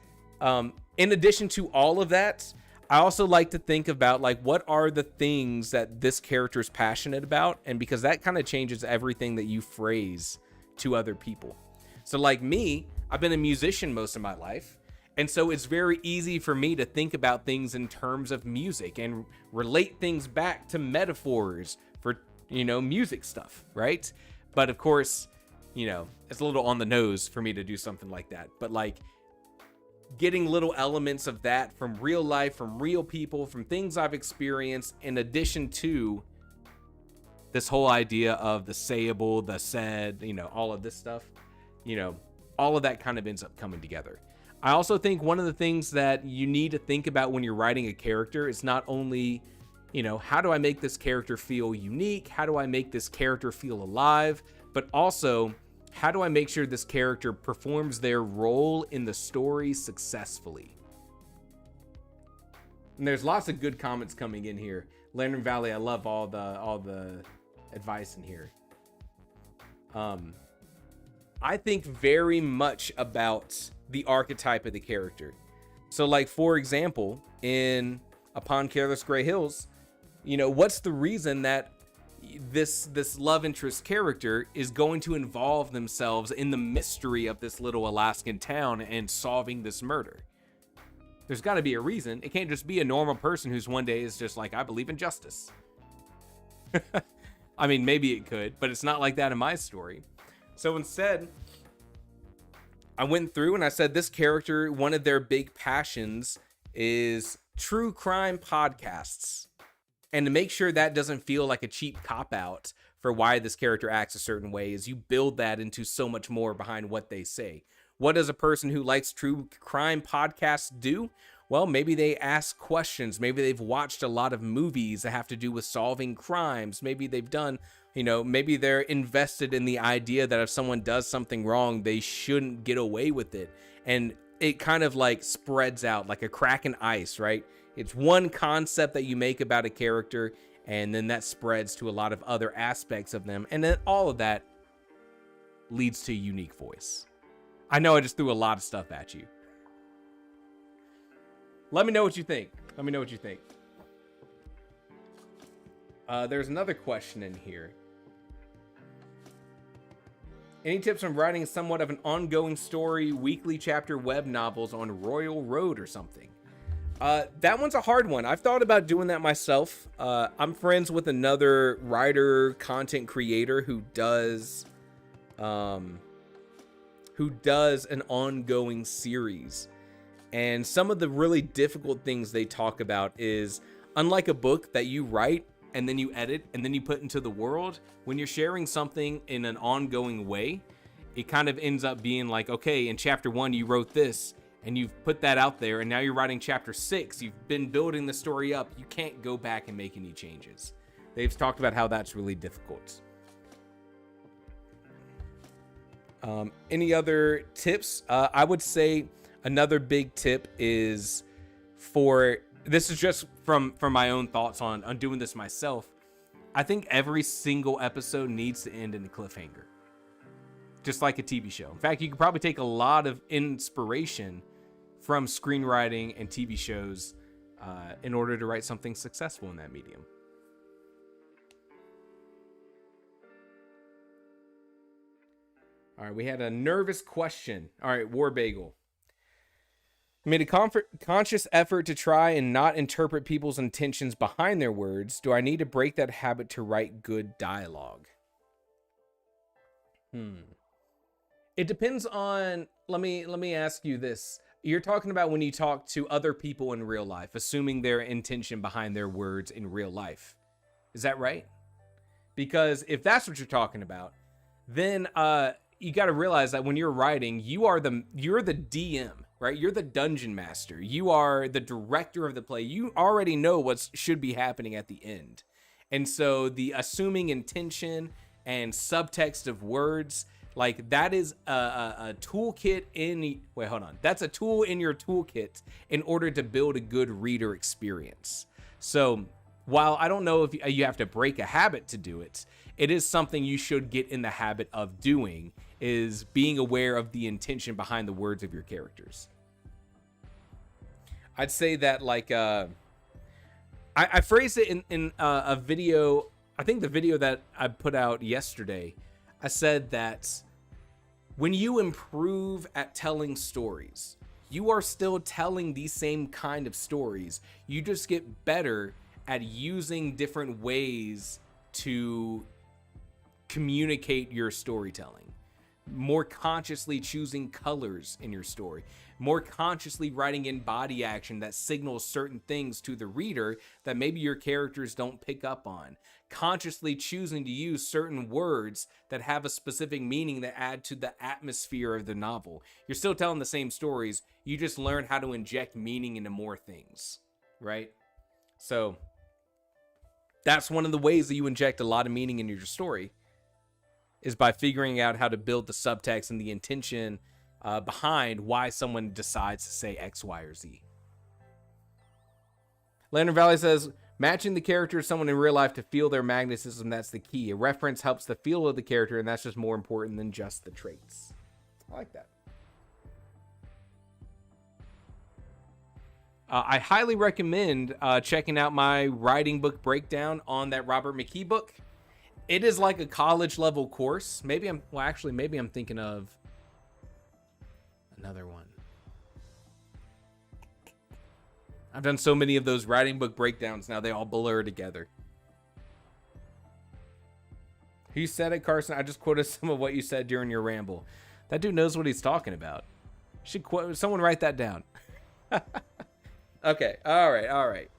in addition to all of that, I also like to think about like, what are the things that this character is passionate about? And because that kind of changes everything that you phrase to other people. So like me, I've been a musician most of my life. And so it's very easy for me to think about things in terms of music and relate things back to metaphors for, you know, music stuff, right? But of course, you know, it's a little on the nose for me to do something like that. But like getting little elements of that from real life, from real people, from things I've experienced, in addition to this whole idea of the sayable, the said, you know, all of this stuff, you know, all of that kind of ends up coming together. I also think one of the things that you need to think about when you're writing a character is not only, you know, how do I make this character feel unique? How do I make this character feel alive? But also, how do I make sure this character performs their role in the story successfully? And there's lots of good comments coming in here. Lantern Valley, I love all the advice in here. I think very much about the archetype of the character. So like, for example, in Upon Careless Gray Hills, you know, what's the reason that this love interest character is going to involve themselves in the mystery of this little Alaskan town and solving this murder? There's got to be a reason. It can't just be a normal person who's one day is just like, I believe in justice. I mean, maybe it could, but it's not like that in my story. So instead, I went through and I said this character, one of their big passions is true crime podcasts. And to make sure that doesn't feel like a cheap cop-out for why this character acts a certain way, is you build that into so much more behind what they say. What does a person who likes true crime podcasts do? Well, maybe they ask questions. Maybe they've watched a lot of movies that have to do with solving crimes. Maybe they've done, you know, maybe they're invested in the idea that if someone does something wrong, they shouldn't get away with it. And it kind of like spreads out like a crack in ice, right? It's one concept that you make about a character, and then that spreads to a lot of other aspects of them. And then all of that leads to a unique voice. I know I just threw a lot of stuff at you. Let me know what you think. Let me know what you think. There's another question in here. Any tips on writing somewhat of an ongoing story, weekly chapter web novels on Royal Road or something? That one's a hard one. I've thought about doing that myself. I'm friends with another writer, content creator who does an ongoing series. And some of the really difficult things they talk about is, unlike a book that you write and then you edit and then you put into the world, when you're sharing something in an ongoing way, it kind of ends up being like, okay, in chapter 1 you wrote this and you've put that out there, and now you're writing chapter 6, you've been building the story up, you can't go back and make any changes. They've talked about how that's really difficult. Any other tips? I would say another big tip is this is just from my own thoughts on doing this myself. I think every single episode needs to end in a cliffhanger, just like a TV show. In fact, you could probably take a lot of inspiration from screenwriting and TV shows in order to write something successful in that medium. All right, we had a nervous question. All right, War Bagel. I made a conscious effort to try and not interpret people's intentions behind their words. Do I need to break that habit to write good dialogue? It depends on, let me ask you this. You're talking about when you talk to other people in real life, assuming their intention behind their words in real life. Is that right? Because if that's what you're talking about, then you got to realize that when you're writing, you're the DM, right? You're the dungeon master. You are the director of the play. You already know what should be happening at the end. And so the assuming intention and subtext of words, like that is a toolkit that's a tool in your toolkit in order to build a good reader experience. So while I don't know if you have to break a habit to do it, it is something you should get in the habit of doing, is being aware of the intention behind the words of your characters. I'd say that like I phrased it in a video. I think the video that I put out yesterday, I said that when you improve at telling stories, you are still telling these same kind of stories. You just get better at using different ways to communicate your storytelling. More consciously choosing colors in your story, more consciously writing in body action that signals certain things to the reader that maybe your characters don't pick up on, consciously choosing to use certain words that have a specific meaning that add to the atmosphere of the novel. You're still telling the same stories, you just learn how to inject meaning into more things, right? So that's one of the ways that you inject a lot of meaning into your story, is by figuring out how to build the subtext and the intention behind why someone decides to say X, Y, or Z. Lantern Valley says, matching the character of someone in real life to feel their magnetism, that's the key. A reference helps the feel of the character, and that's just more important than just the traits. I like that. I highly recommend checking out my writing book breakdown on that Robert McKee book. It is like a college level course. Maybe I'm thinking of another one. I've done so many of those writing book breakdowns now, they all blur together. Who said it, Carson? I just quoted some of what you said during your ramble. That dude knows what he's talking about. Should quote someone, write that down. Okay, all right.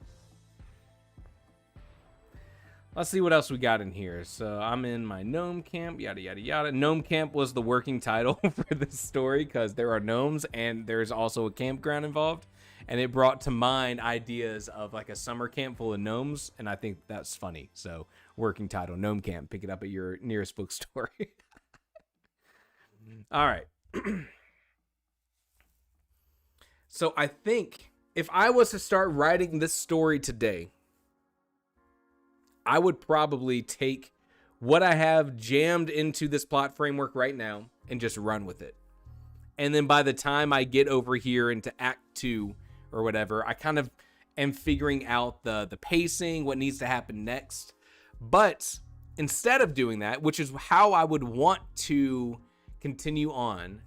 Let's see what else we got in here. So I'm in my gnome camp, yada, yada, yada. Gnome camp was the working title for this story because there are gnomes and there's also a campground involved. And it brought to mind ideas of like a summer camp full of gnomes. And I think that's funny. So working title, gnome camp. Pick it up at your nearest bookstore. All right. So I think if I was to start writing this story today, I would probably take what I have jammed into this plot framework right now and just run with it. And then by the time I get over here into Act 2 or whatever, I kind of am figuring out the pacing, what needs to happen next. But instead of doing that, which is how I would want to continue on,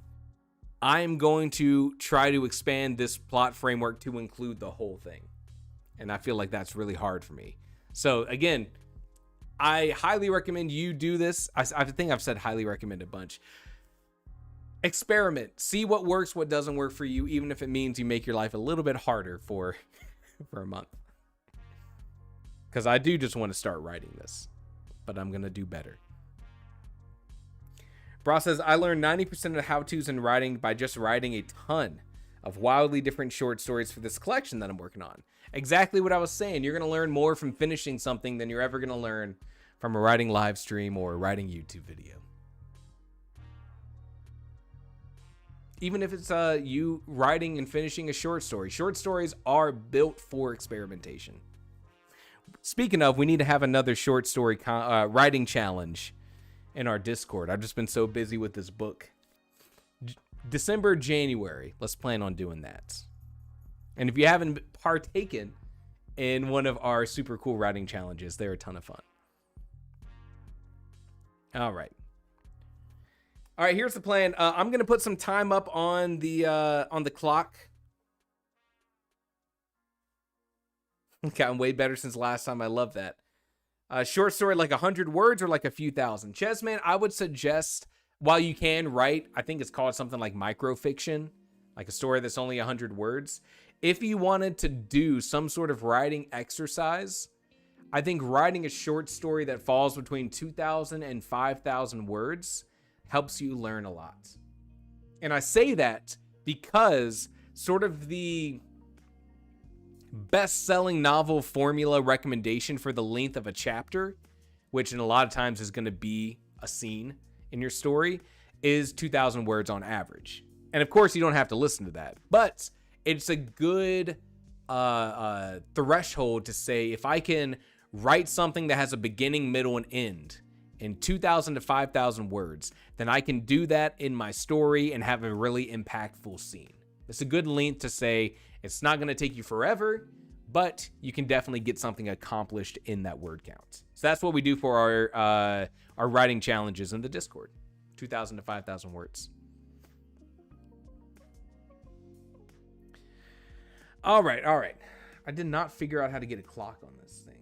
I'm going to try to expand this plot framework to include the whole thing. And I feel like that's really hard for me. So again, I highly recommend you do this. I think I've said highly recommend a bunch. Experiment. See what works, what doesn't work for you, even if it means you make your life a little bit harder for a month. Because I do just want to start writing this, but I'm going to do better. Bra says, I learned 90% of the how-tos in writing by just writing a ton of wildly different short stories for this collection that I'm working on. Exactly what I was saying. You're going to learn more from finishing something than you're ever going to learn from a writing live stream or a writing YouTube video. Even if it's you writing and finishing a short story. Short stories are built for experimentation. Speaking of, we need to have another short story writing challenge in our Discord. I've just been so busy with this book. December, January. Let's plan on doing that. And if you haven't partaken in one of our super cool writing challenges, they're a ton of fun. All right. All right, here's the plan. I'm going to put some time up on the clock. Gotten way better since last time. I love that. Short story like 100 words or like a few thousand. Chessman, I would suggest, while you can write, I think it's called something like microfiction, like a story that's only 100 words. If you wanted to do some sort of writing exercise, I think writing a short story that falls between 2,000 and 5,000 words helps you learn a lot. And I say that because sort of the best-selling novel formula recommendation for the length of a chapter, which in a lot of times is going to be a scene in your story, is 2,000 words on average. And of course, you don't have to listen to that, but it's a good threshold to say, if I can write something that has a beginning, middle, and end in 2,000 to 5,000 words, then I can do that in my story and have a really impactful scene. It's a good length to say it's not going to take you forever, but you can definitely get something accomplished in that word count. So that's what we do for our writing challenges in the Discord, 2,000 to 5,000 words. All right. I did not figure out how to get a clock on this thing.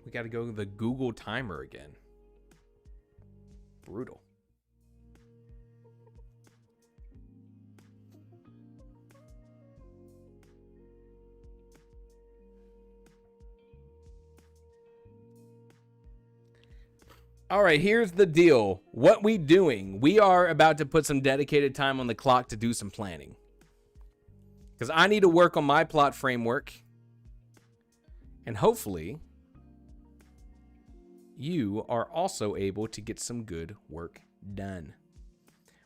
We got to go to the Google timer again. Brutal. All right, here's the deal. What we doing? We are about to put some dedicated time on the clock to do some planning. Because I need to work on my plot framework. And hopefully, you are also able to get some good work done.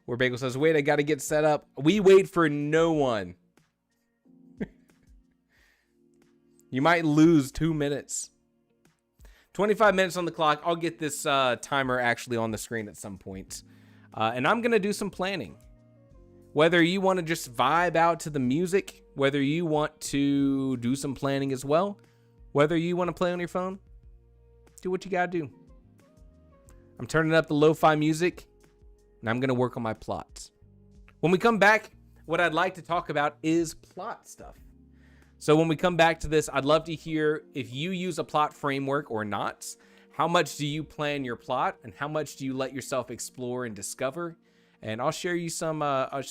Where Bagel says, wait, I got to get set up. We wait for no one. You might lose 2 minutes. 25 minutes on the clock. I'll get this timer actually on the screen at some point. And I'm going to do some planning. Whether you want to just vibe out to the music, whether you want to do some planning as well, whether you want to play on your phone, do what you got to do. I'm turning up the lo-fi music, and I'm going to work on my plots. When we come back, what I'd like to talk about is plot stuff. So when we come back to this, I'd love to hear if you use a plot framework or not. How much do you plan your plot, and how much do you let yourself explore and discover? And I'll share you some plot I'll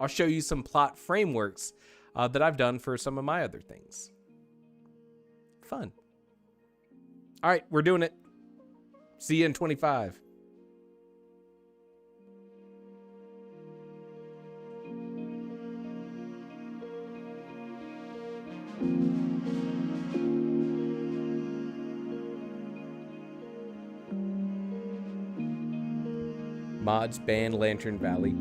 show you some plot frameworks that I've done for some of my other things. Fun. All right, we're doing it. See you in 25. Mods ban Lantern Valley.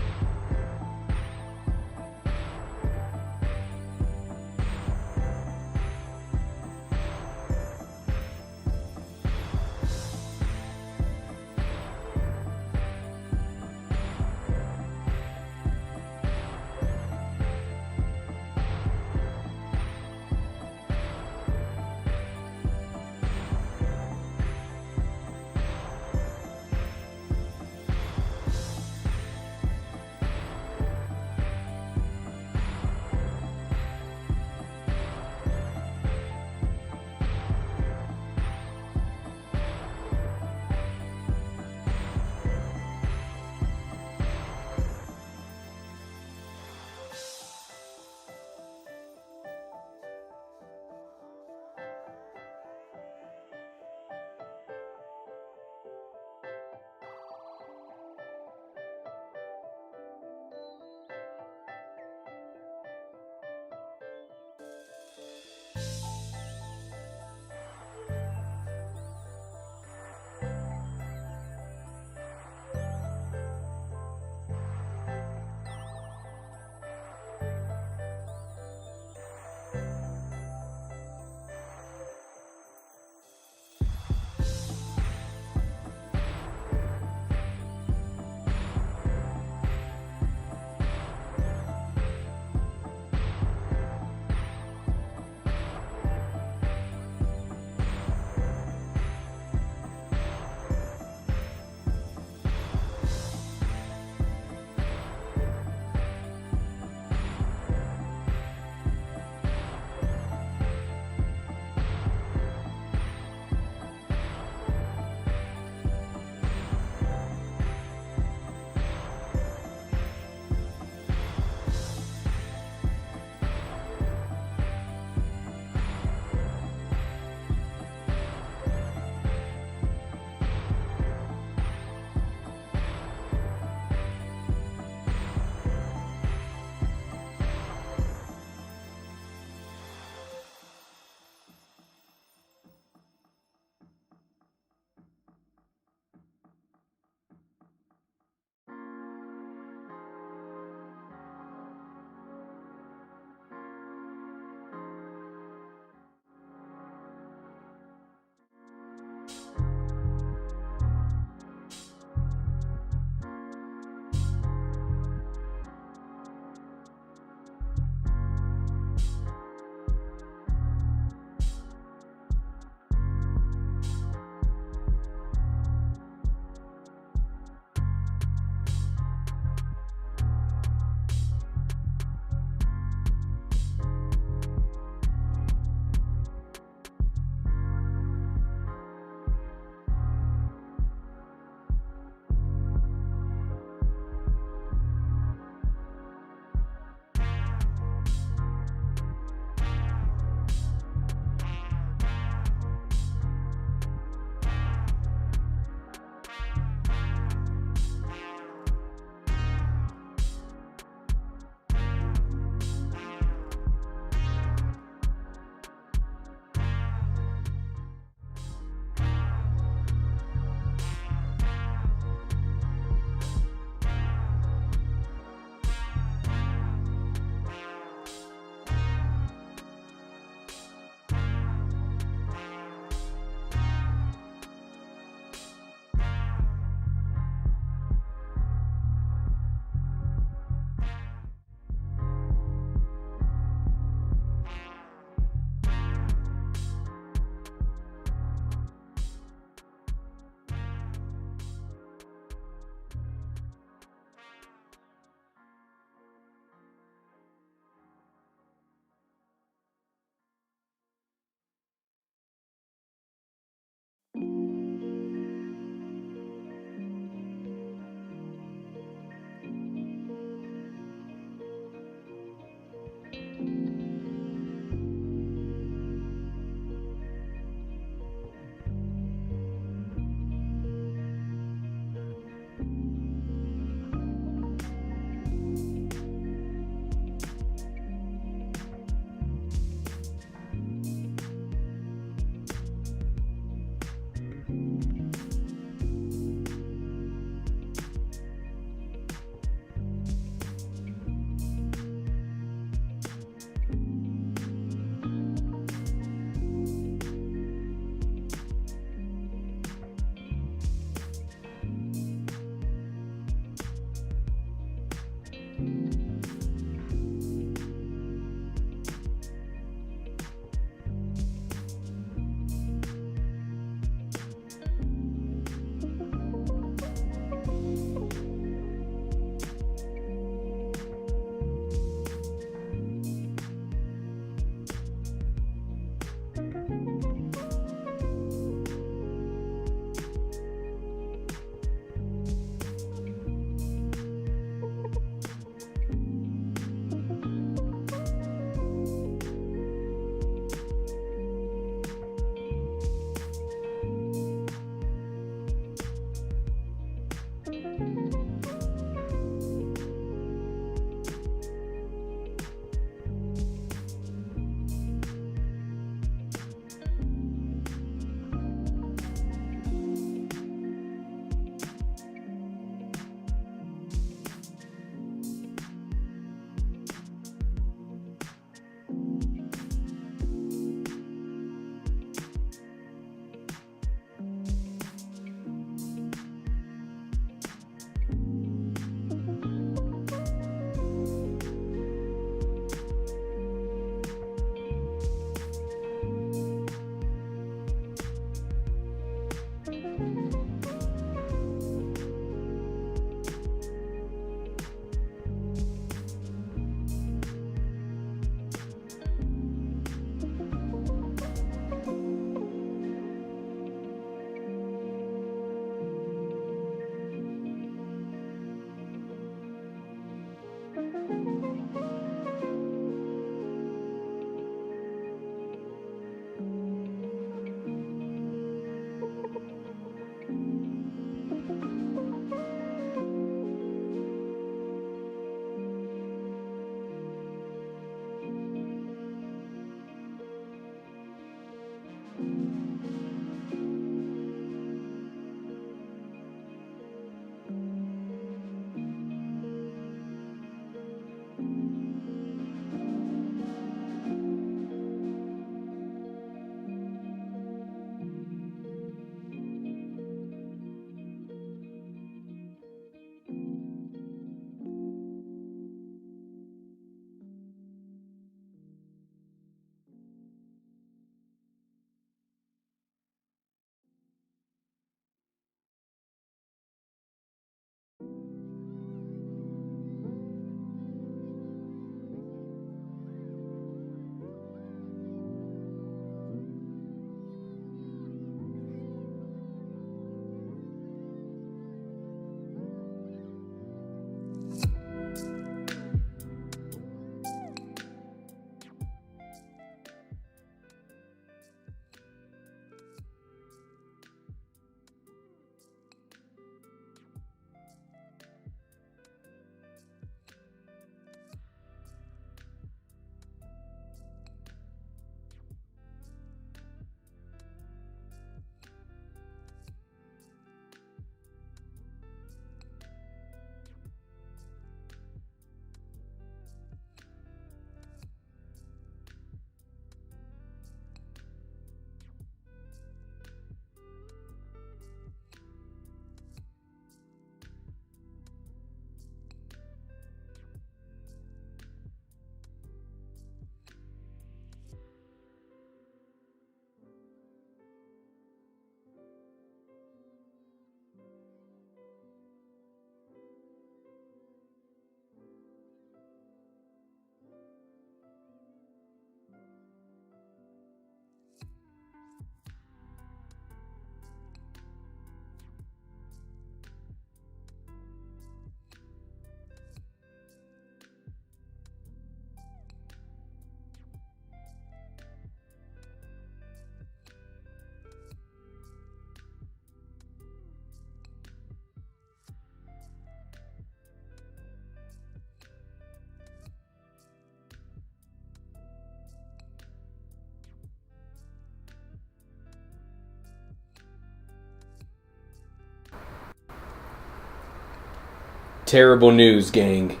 Terrible news, gang.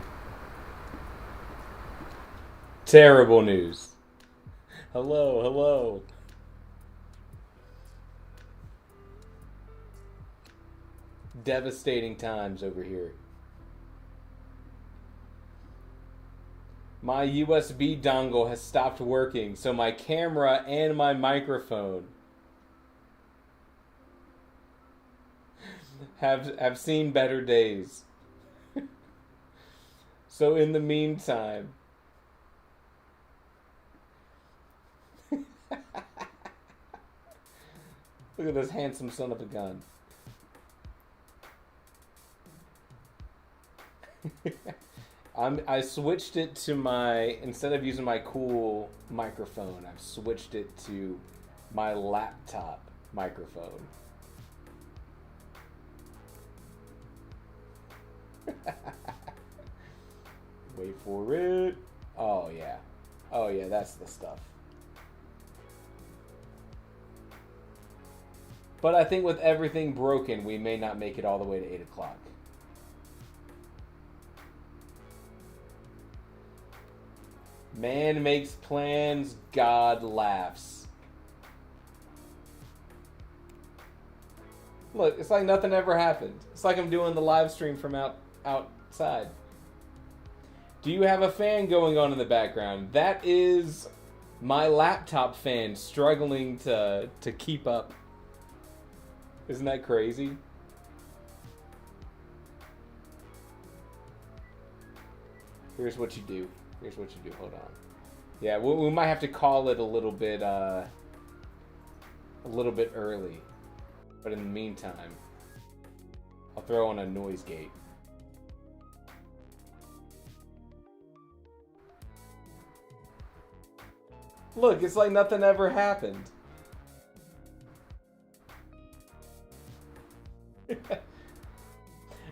Terrible news. Hello, hello. Devastating times over here. My USB dongle has stopped working, so my camera and my microphone have seen better days. So in the meantime, look at this handsome son of a gun. I switched it to my, instead of using my cool microphone, I've switched it to my laptop microphone. Wait for it. Oh yeah. Oh yeah, that's the stuff. But I think with everything broken, we may not make it all the way to 8 o'clock. Man makes plans, God laughs. Look, it's like nothing ever happened. It's like I'm doing the live stream from outside. Do you have a fan going on in the background? That is my laptop fan struggling to keep up. Isn't that crazy? Here's what you do. Here's what you do. Hold on. Yeah, we might have to call it a little bit early. But in the meantime, I'll throw on a noise gate. Look, it's like nothing ever happened.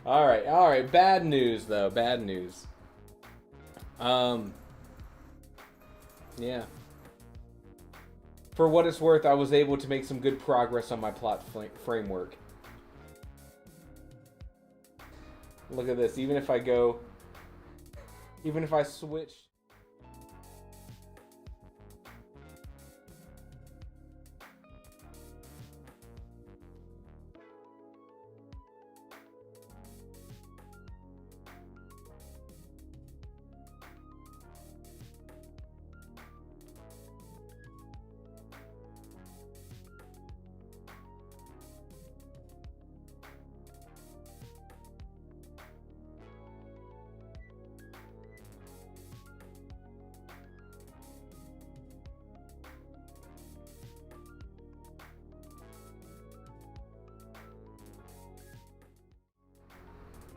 All right. Bad news, though. Bad news. Yeah. For what it's worth, I was able to make some good progress on my plot framework. Look at this. Even if I switch.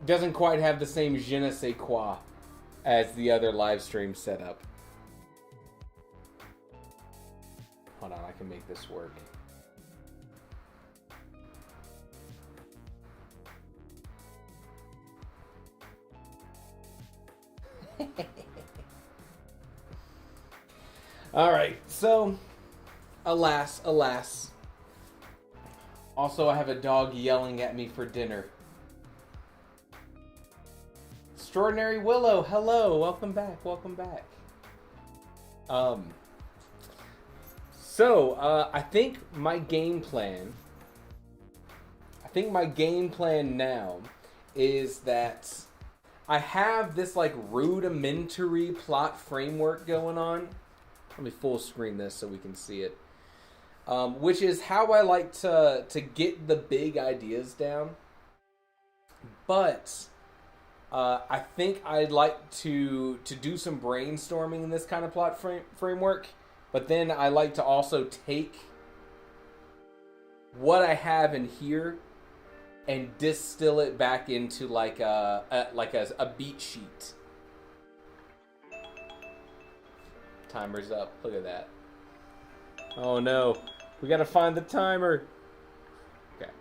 Doesn't quite have the same je ne sais quoi as the other live stream setup. Hold on, I can make this work. Alright, so alas. Also, I have a dog yelling at me for dinner. Extraordinary Willow, hello, welcome back. I think my game plan now is that I have this like rudimentary plot framework going on. Let me full screen this so we can see it. Which is how I like to get the big ideas down. But I think I'd like to do some brainstorming in this kind of plot framework, but then I like to also take what I have in here and distill it back into like a beat sheet. Timer's up. Look at that. Oh no, we gotta find the timer. Okay.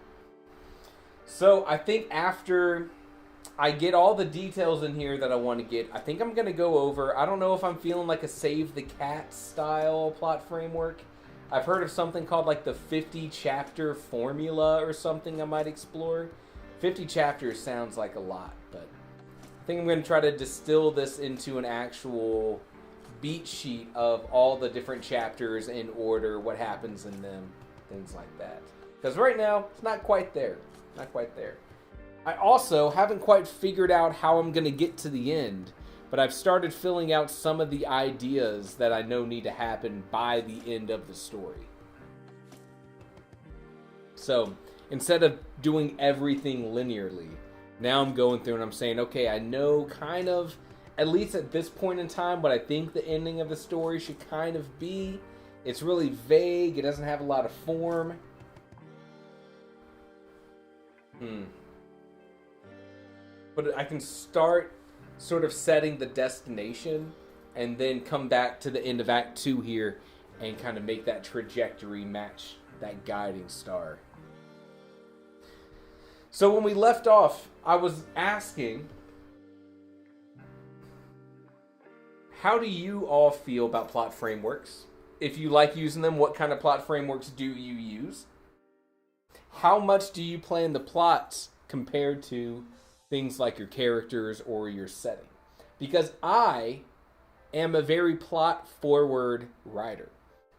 So I think after I get all the details in here that I want to get, I think I'm going to go over, I don't know if I'm feeling like a Save the Cat style plot framework. I've heard of something called like the 50 chapter formula or something I might explore. 50 chapters sounds like a lot, but I think I'm going to try to distill this into an actual beat sheet of all the different chapters in order, what happens in them, things like that. Because right now, it's not quite there. Not quite there. I also haven't quite figured out how I'm going to get to the end, but I've started filling out some of the ideas that I know need to happen by the end of the story. So, instead of doing everything linearly, now I'm going through and I'm saying, okay, I know kind of, at least at this point in time, what I think the ending of the story should kind of be. It's really vague. It doesn't have a lot of form. But I can start sort of setting the destination and then come back to the end of Act 2 here and kind of make that trajectory match that guiding star. So when we left off, I was asking, how do you all feel about plot frameworks? If you like using them, what kind of plot frameworks do you use? How much do you plan the plots compared to things like your characters or your setting? Because I am a very plot-forward writer.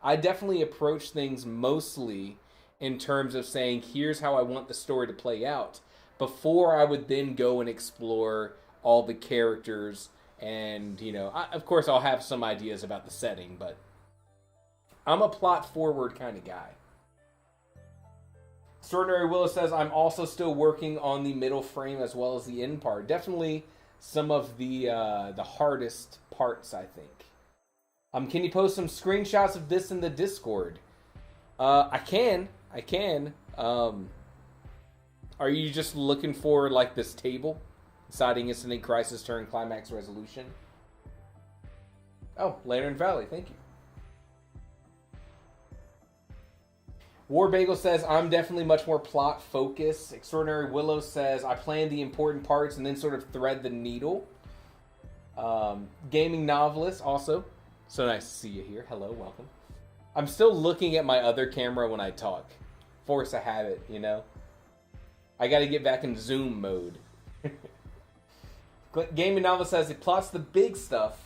I definitely approach things mostly in terms of saying, here's how I want the story to play out, before I would then go and explore all the characters. And, of course, I'll have some ideas about the setting, but I'm a plot-forward kind of guy. Extraordinary Willow says, I'm also still working on the middle frame as well as the end part. Definitely some of the hardest parts, I think. Can you post some screenshots of this in the Discord? I can. Are you just looking for, like, this table? Deciding Incident, Crisis, Turn, Climax, Resolution? Oh, Lantern Valley, thank you. War Bagel says, I'm definitely much more plot focused. Extraordinary Willow says, I plan the important parts and then sort of thread the needle. Gaming Novelist also. So nice to see you here. Hello, welcome. I'm still looking at my other camera when I talk. Force a habit, I gotta get back in Zoom mode. Gaming Novelist says, it plots the big stuff,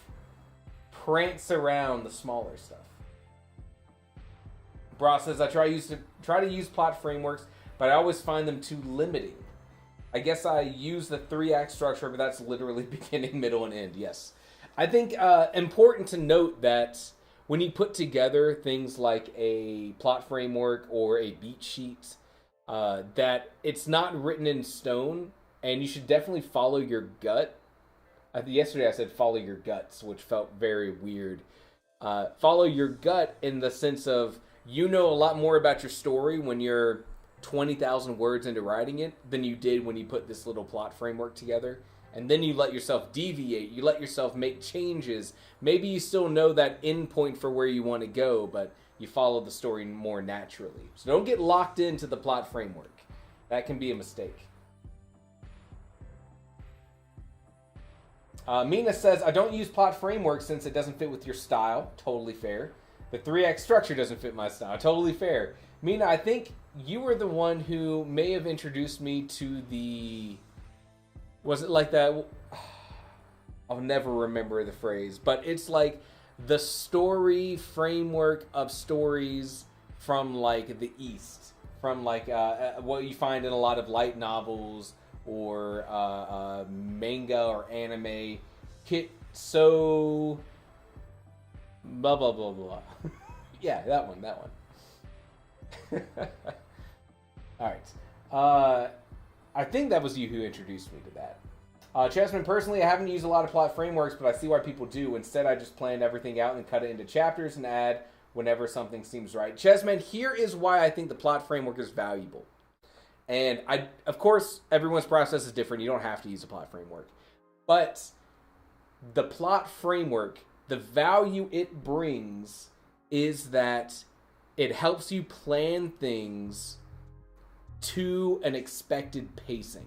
prance around the smaller stuff. Bra says, I try to use plot frameworks, but I always find them too limiting. I guess I use the 3-act structure, but that's literally beginning, middle, and end. Yes. I think important to note that when you put together things like a plot framework or a beat sheet, that it's not written in stone, and you should definitely follow your gut. Yesterday I said follow your guts, which felt very weird. Follow your gut in the sense of, you know a lot more about your story when you're 20,000 words into writing it than you did when you put this little plot framework together. And then you let yourself deviate. You let yourself make changes. Maybe you still know that end point for where you want to go, but you follow the story more naturally. So don't get locked into the plot framework. That can be a mistake. Mina says, I don't use plot framework since it doesn't fit with your style. Totally fair. The 3-act structure doesn't fit my style. Totally fair. Mina, I think you were the one who may have introduced me to the... Was it like that? I'll never remember the phrase. But it's like the story framework of stories from, like, the East. From, like, what you find in a lot of light novels or manga or anime. So... Blah, blah, blah, blah. Yeah, that one. Alright. I think that was you who introduced me to that. Chessman, personally, I haven't used a lot of plot frameworks, but I see why people do. Instead, I just planned everything out and cut it into chapters and add whenever something seems right. Chessman, here is why I think the plot framework is valuable. And, of course, everyone's process is different. You don't have to use a plot framework. But the plot framework, the value it brings is that it helps you plan things to an expected pacing.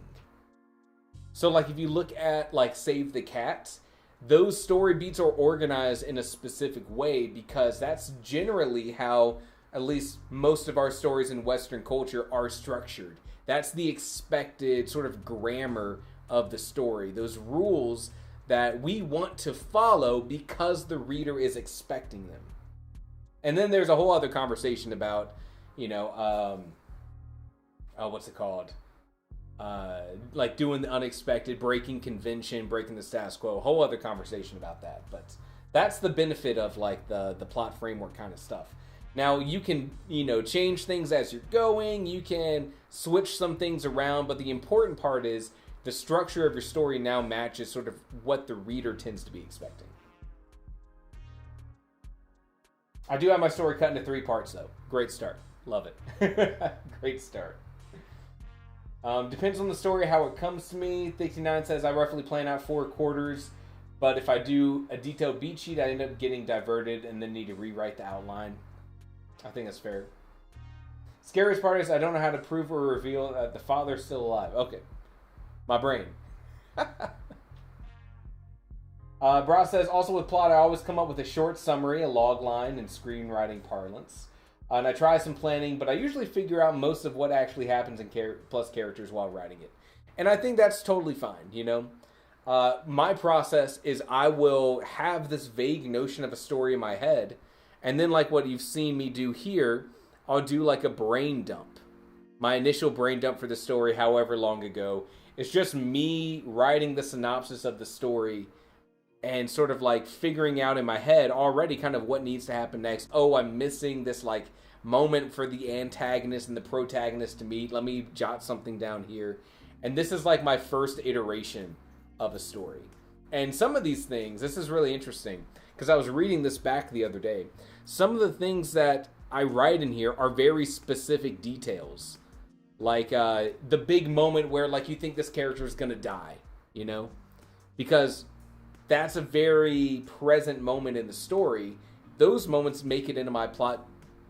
So, like, if you look at, like, Save the Cat, those story beats are organized in a specific way because that's generally how at least most of our stories in Western culture are structured. That's the expected sort of grammar of the story, those rules that we want to follow because the reader is expecting them. And then there's a whole other conversation about, what's it called? Like doing the unexpected, breaking convention, breaking the status quo. A whole other conversation about that. But that's the benefit of like the plot framework kind of stuff. Now you can, change things as you're going. You can switch some things around, but the important part is the structure of your story now matches sort of what the reader tends to be expecting. I do have my story cut into 3 parts though. Great start. Love it. Great start. Depends on the story, how it comes to me. 69 says, I roughly plan out 4 quarters, but if I do a detailed beat sheet, I end up getting diverted and then need to rewrite the outline. I think that's fair. Scariest part is I don't know how to prove or reveal that the father's still alive. Okay. My brain. Bra says, also with plot, I always come up with a short summary, a log line, and screenwriting parlance. And I try some planning, but I usually figure out most of what actually happens in plus characters while writing it. And I think that's totally fine, My process is I will have this vague notion of a story in my head, and then like what you've seen me do here, I'll do like a brain dump. My initial brain dump for the story, however long ago, it's just me writing the synopsis of the story and sort of like figuring out in my head already kind of what needs to happen next. Oh, I'm missing this like moment for the antagonist and the protagonist to meet. Let me jot something down here. And this is like my first iteration of a story. And some of these things, this is really interesting because I was reading this back the other day. Some of the things that I write in here are very specific details. Like the big moment where like you think this character is going to die, Because that's a very present moment in the story. Those moments make it into my plot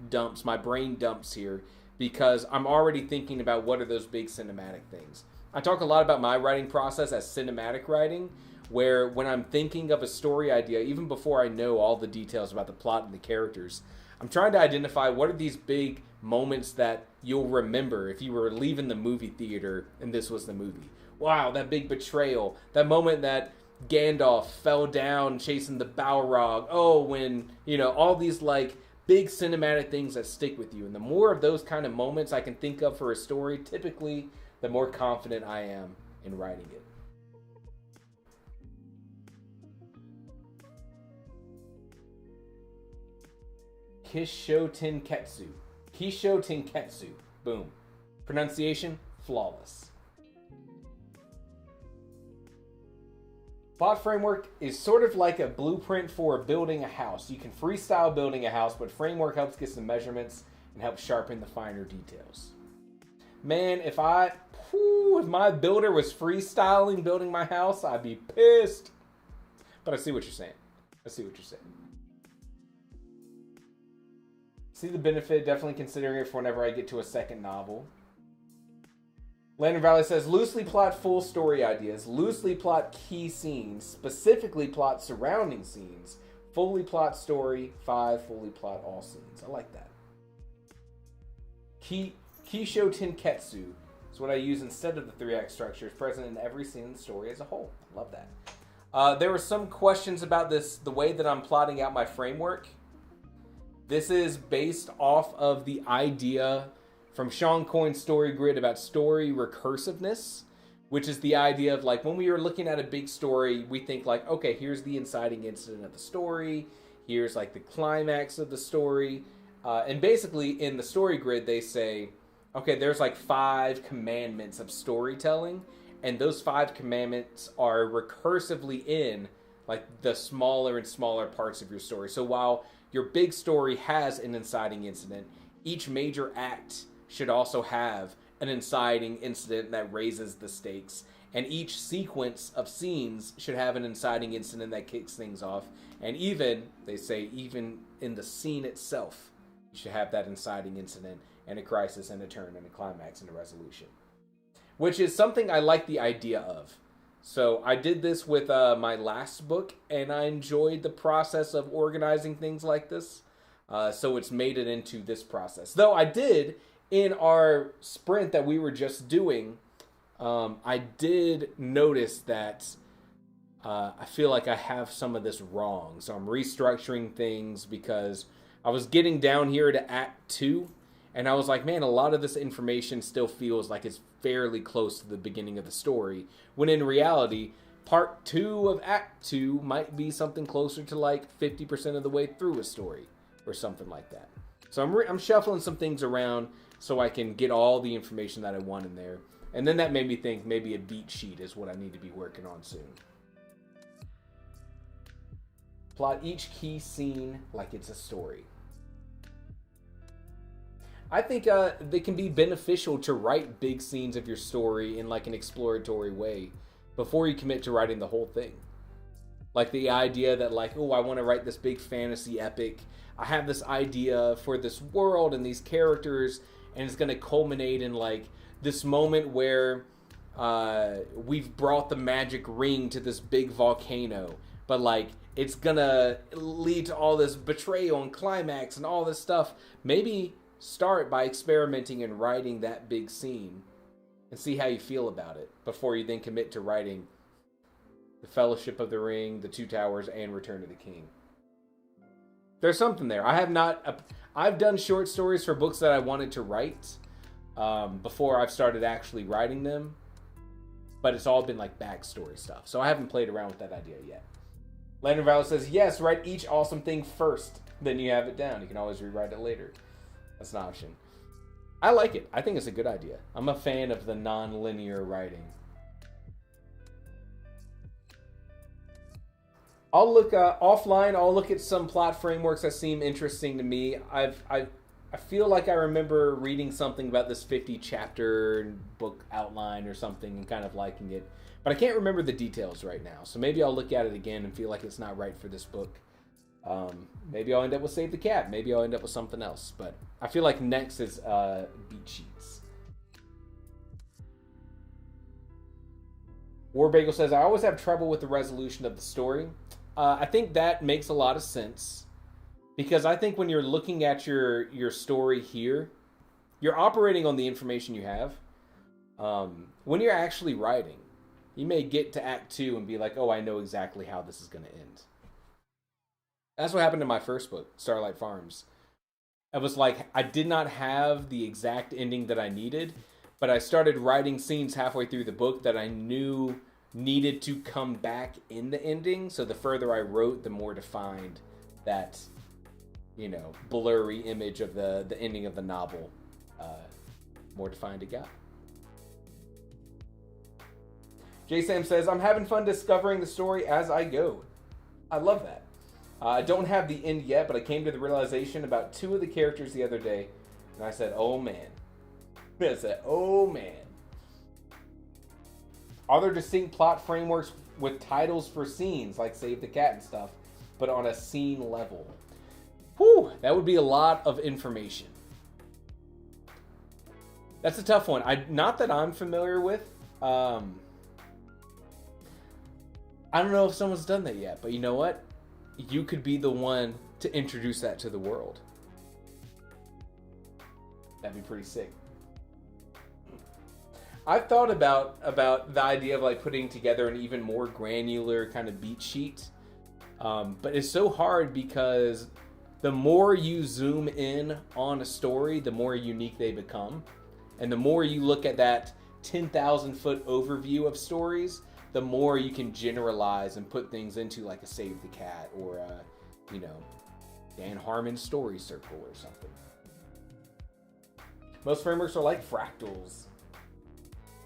dumps, my brain dumps here, because I'm already thinking about what are those big cinematic things. I talk a lot about my writing process as cinematic writing, where when I'm thinking of a story idea, even before I know all the details about the plot and the characters, I'm trying to identify what are these big moments that you'll remember if you were leaving the movie theater and this was the movie. Wow, that big betrayal. That moment that Gandalf fell down chasing the Balrog. Oh, when, all these like big cinematic things that stick with you. And the more of those kind of moments I can think of for a story, typically, the more confident I am in writing it. Kisho Tenketsu. Kisho Tenketsu. Boom. Pronunciation, flawless. Plot framework is sort of like a blueprint for building a house. You can freestyle building a house, but framework helps get some measurements and helps sharpen the finer details. Man, if my builder was freestyling building my house, I'd be pissed. But I see what you're saying. See the benefit, definitely considering it for whenever I get to a second novel. Lantern Valley says, loosely plot full story ideas, loosely plot key scenes, specifically plot surrounding scenes, fully plot story, 5, fully plot all scenes. I like that. Kisho Tenketsu is what I use instead of the 3-act structure. It's present in every scene in the story as a whole. Love that. There were some questions about this, the way that I'm plotting out my framework. This is based off of the idea from Sean Coyne's story grid about story recursiveness, which is the idea of like when we are looking at a big story, we think like, okay, here's the inciting incident of the story. Here's like the climax of the story. And basically in the story grid, they say, okay, there's like 5 commandments of storytelling. And those 5 commandments are recursively in like the smaller and smaller parts of your story. So while your big story has an inciting incident, each major act should also have an inciting incident that raises the stakes. And each sequence of scenes should have an inciting incident that kicks things off. And even, they say, even in the scene itself, you should have that inciting incident and a crisis and a turn and a climax and a resolution. Which is something I like the idea of. So I did this with my last book, and I enjoyed the process of organizing things like this. So it's made it into this process. Though I did, in our sprint that we were just doing, I did notice that I feel like I have some of this wrong. So I'm restructuring things because I was getting down here to Act 2, and I was like, man, a lot of this information still feels like it's fairly close to the beginning of the story, when in reality, Part 2 of Act 2 might be something closer to like 50% of the way through a story, or something like that. So I'm shuffling some things around so I can get all the information that I want in there. And then that made me think maybe a beat sheet is what I need to be working on soon. Plot each key scene like it's a story. I think they can be beneficial to write big scenes of your story in like an exploratory way before you commit to writing the whole thing. Like the idea that like, oh, I want to write this big fantasy epic. I have this idea for this world and these characters, and it's going to culminate in like this moment where we've brought the magic ring to this big volcano, but like it's gonna lead to all this betrayal and climax and all this stuff. Maybe start by experimenting and writing that big scene and see how you feel about it before you then commit to writing the Fellowship of the Ring, the Two Towers, and Return of the King. There's something there. I've done short stories for books that I wanted to write before I've started actually writing them, but it's all been like backstory stuff. So I haven't played around with that idea yet. Lantern Valley says, yes, write each awesome thing first, then you have it down. You can always rewrite it later. That's an option. I like it. I think it's a good idea. I'm a fan of the non-linear writing. I'll look offline. I'll look at some plot frameworks that seem interesting to me. I feel like I remember reading something about this 50 chapter book outline or something and kind of liking it, but I can't remember the details right now. So maybe I'll look at it again and feel like it's not right for this book. Maybe I'll end up with Save the Cat. Maybe I'll end up with something else. But I feel like next is beat sheets. War Bagel says, I always have trouble with the resolution of the story. I think that makes a lot of sense. Because I think when you're looking at your story here, you're operating on the information you have. When you're actually writing, you may get to Act 2 and be like, oh, I know exactly how this is going to end. That's what happened in my first book, Starlight Farms. I was like, I did not have the exact ending that I needed, but I started writing scenes halfway through the book that I knew needed to come back in the ending. So the further I wrote, the more defined that, blurry image of the ending of the novel, more defined it got. J. Sam says, I'm having fun discovering the story as I go. I love that. I don't have the end yet, but I came to the realization about two of the characters the other day, and I said, oh man. I said, oh man. Are there distinct plot frameworks with titles for scenes, like Save the Cat and stuff, but on a scene level? Whew, that would be a lot of information. That's a tough one. Not that I'm familiar with. I don't know if someone's done that yet, but you know what? You could be the one to introduce that to the world. That'd be pretty sick. I've thought about the idea of like putting together an even more granular kind of beat sheet, but it's so hard because the more you zoom in on a story, the more unique they become, and the more you look at that 10,000 foot overview of stories, the more you can generalize and put things into like a Save the Cat or a, Dan Harmon story circle or something. Most frameworks are like fractals.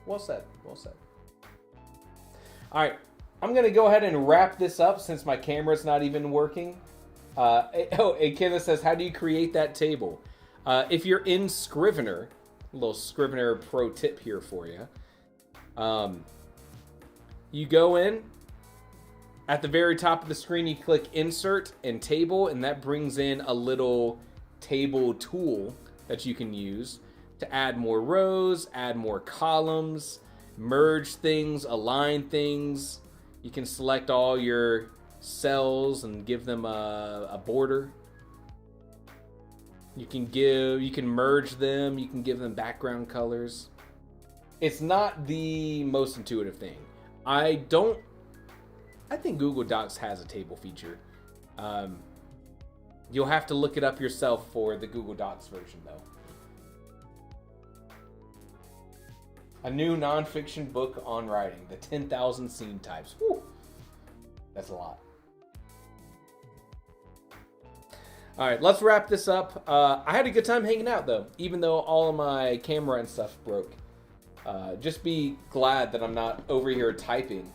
Well said. Well said. All right. I'm going to go ahead and wrap this up since my camera's not even working. Kenneth says, how do you create that table? If you're in Scrivener, a little Scrivener pro tip here for you. You go in, at the very top of the screen, you click Insert and Table, and that brings in a little table tool that you can use to add more rows, add more columns, merge things, align things. You can select all your cells and give them a border. You can merge them, you can give them background colors. It's not the most intuitive thing. I don't. I think Google Docs has a table feature. Um, you'll have to look it up yourself for the Google Docs version, though. A new nonfiction book on writing, the 10,000 scene types. Whew. That's a lot. All right, let's wrap this up. I had a good time hanging out, though, even though all of my camera and stuff broke. Just be glad that I'm not over here typing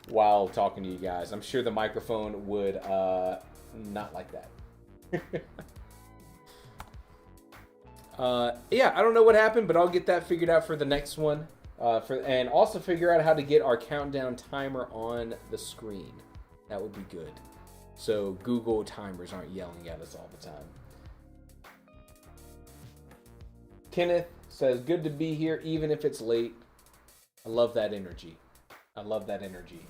while talking to you guys. I'm sure the microphone would not like that. Yeah, I don't know what happened, but I'll get that figured out for the next one. And also figure out how to get our countdown timer on the screen. That would be good. So Google timers aren't yelling at us all the time. Kenneth says, good to be here even if it's late. I love that energy. I love that energy.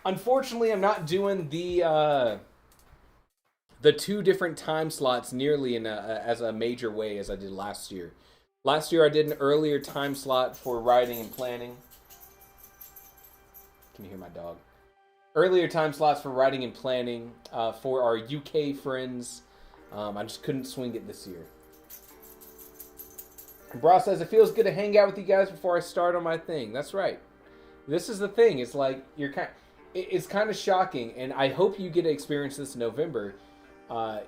Unfortunately, I'm not doing the 2 different time slots nearly as a major way as I did last year. Last year I did an earlier time slot for writing and planning. Can you hear my dog? Earlier time slots for writing and planning for our UK friends. I just couldn't swing it this year. Bra says, it feels good to hang out with you guys before I start on my thing. That's right. This is the thing. It's like, it's kind of shocking, and I hope you get to experience this in November.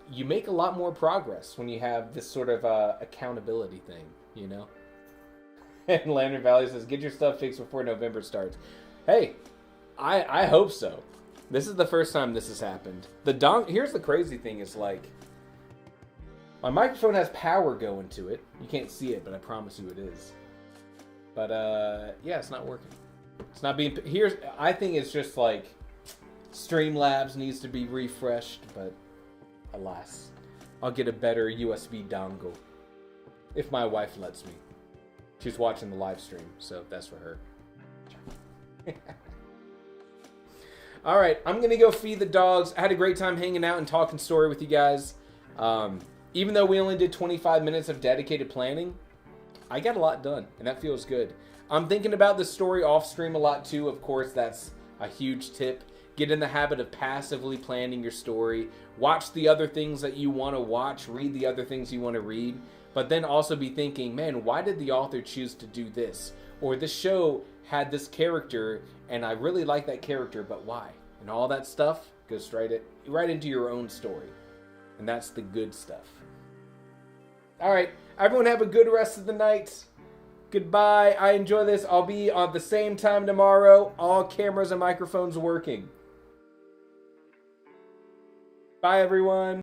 You make a lot more progress when you have this sort of accountability thing, you know? And Lantern Valley says, get your stuff fixed before November starts. Hey, I hope so. This is the first time this has happened. Here's the crazy thing is, like, my microphone has power going to it. You can't see it, but I promise you it is. But, yeah, it's not working. It's not being... I think it's just, like, Streamlabs needs to be refreshed, but alas. I'll get a better USB dongle. If my wife lets me. She's watching the live stream, so that's for her. All right, I'm going to go feed the dogs. I had a great time hanging out and talking story with you guys. Even though we only did 25 minutes of dedicated planning, I got a lot done, and that feels good. I'm thinking about the story off stream a lot too. Of course, that's a huge tip. Get in the habit of passively planning your story. Watch the other things that you want to watch. Read the other things you want to read. But then also be thinking, man, why did the author choose to do this? Or this show had this character, and I really like that character, but why? And all that stuff goes right into your own story. And that's the good stuff. All right, everyone have a good rest of the night. Goodbye. I enjoy this. I'll be on the same time tomorrow. All cameras and microphones working. Bye, everyone.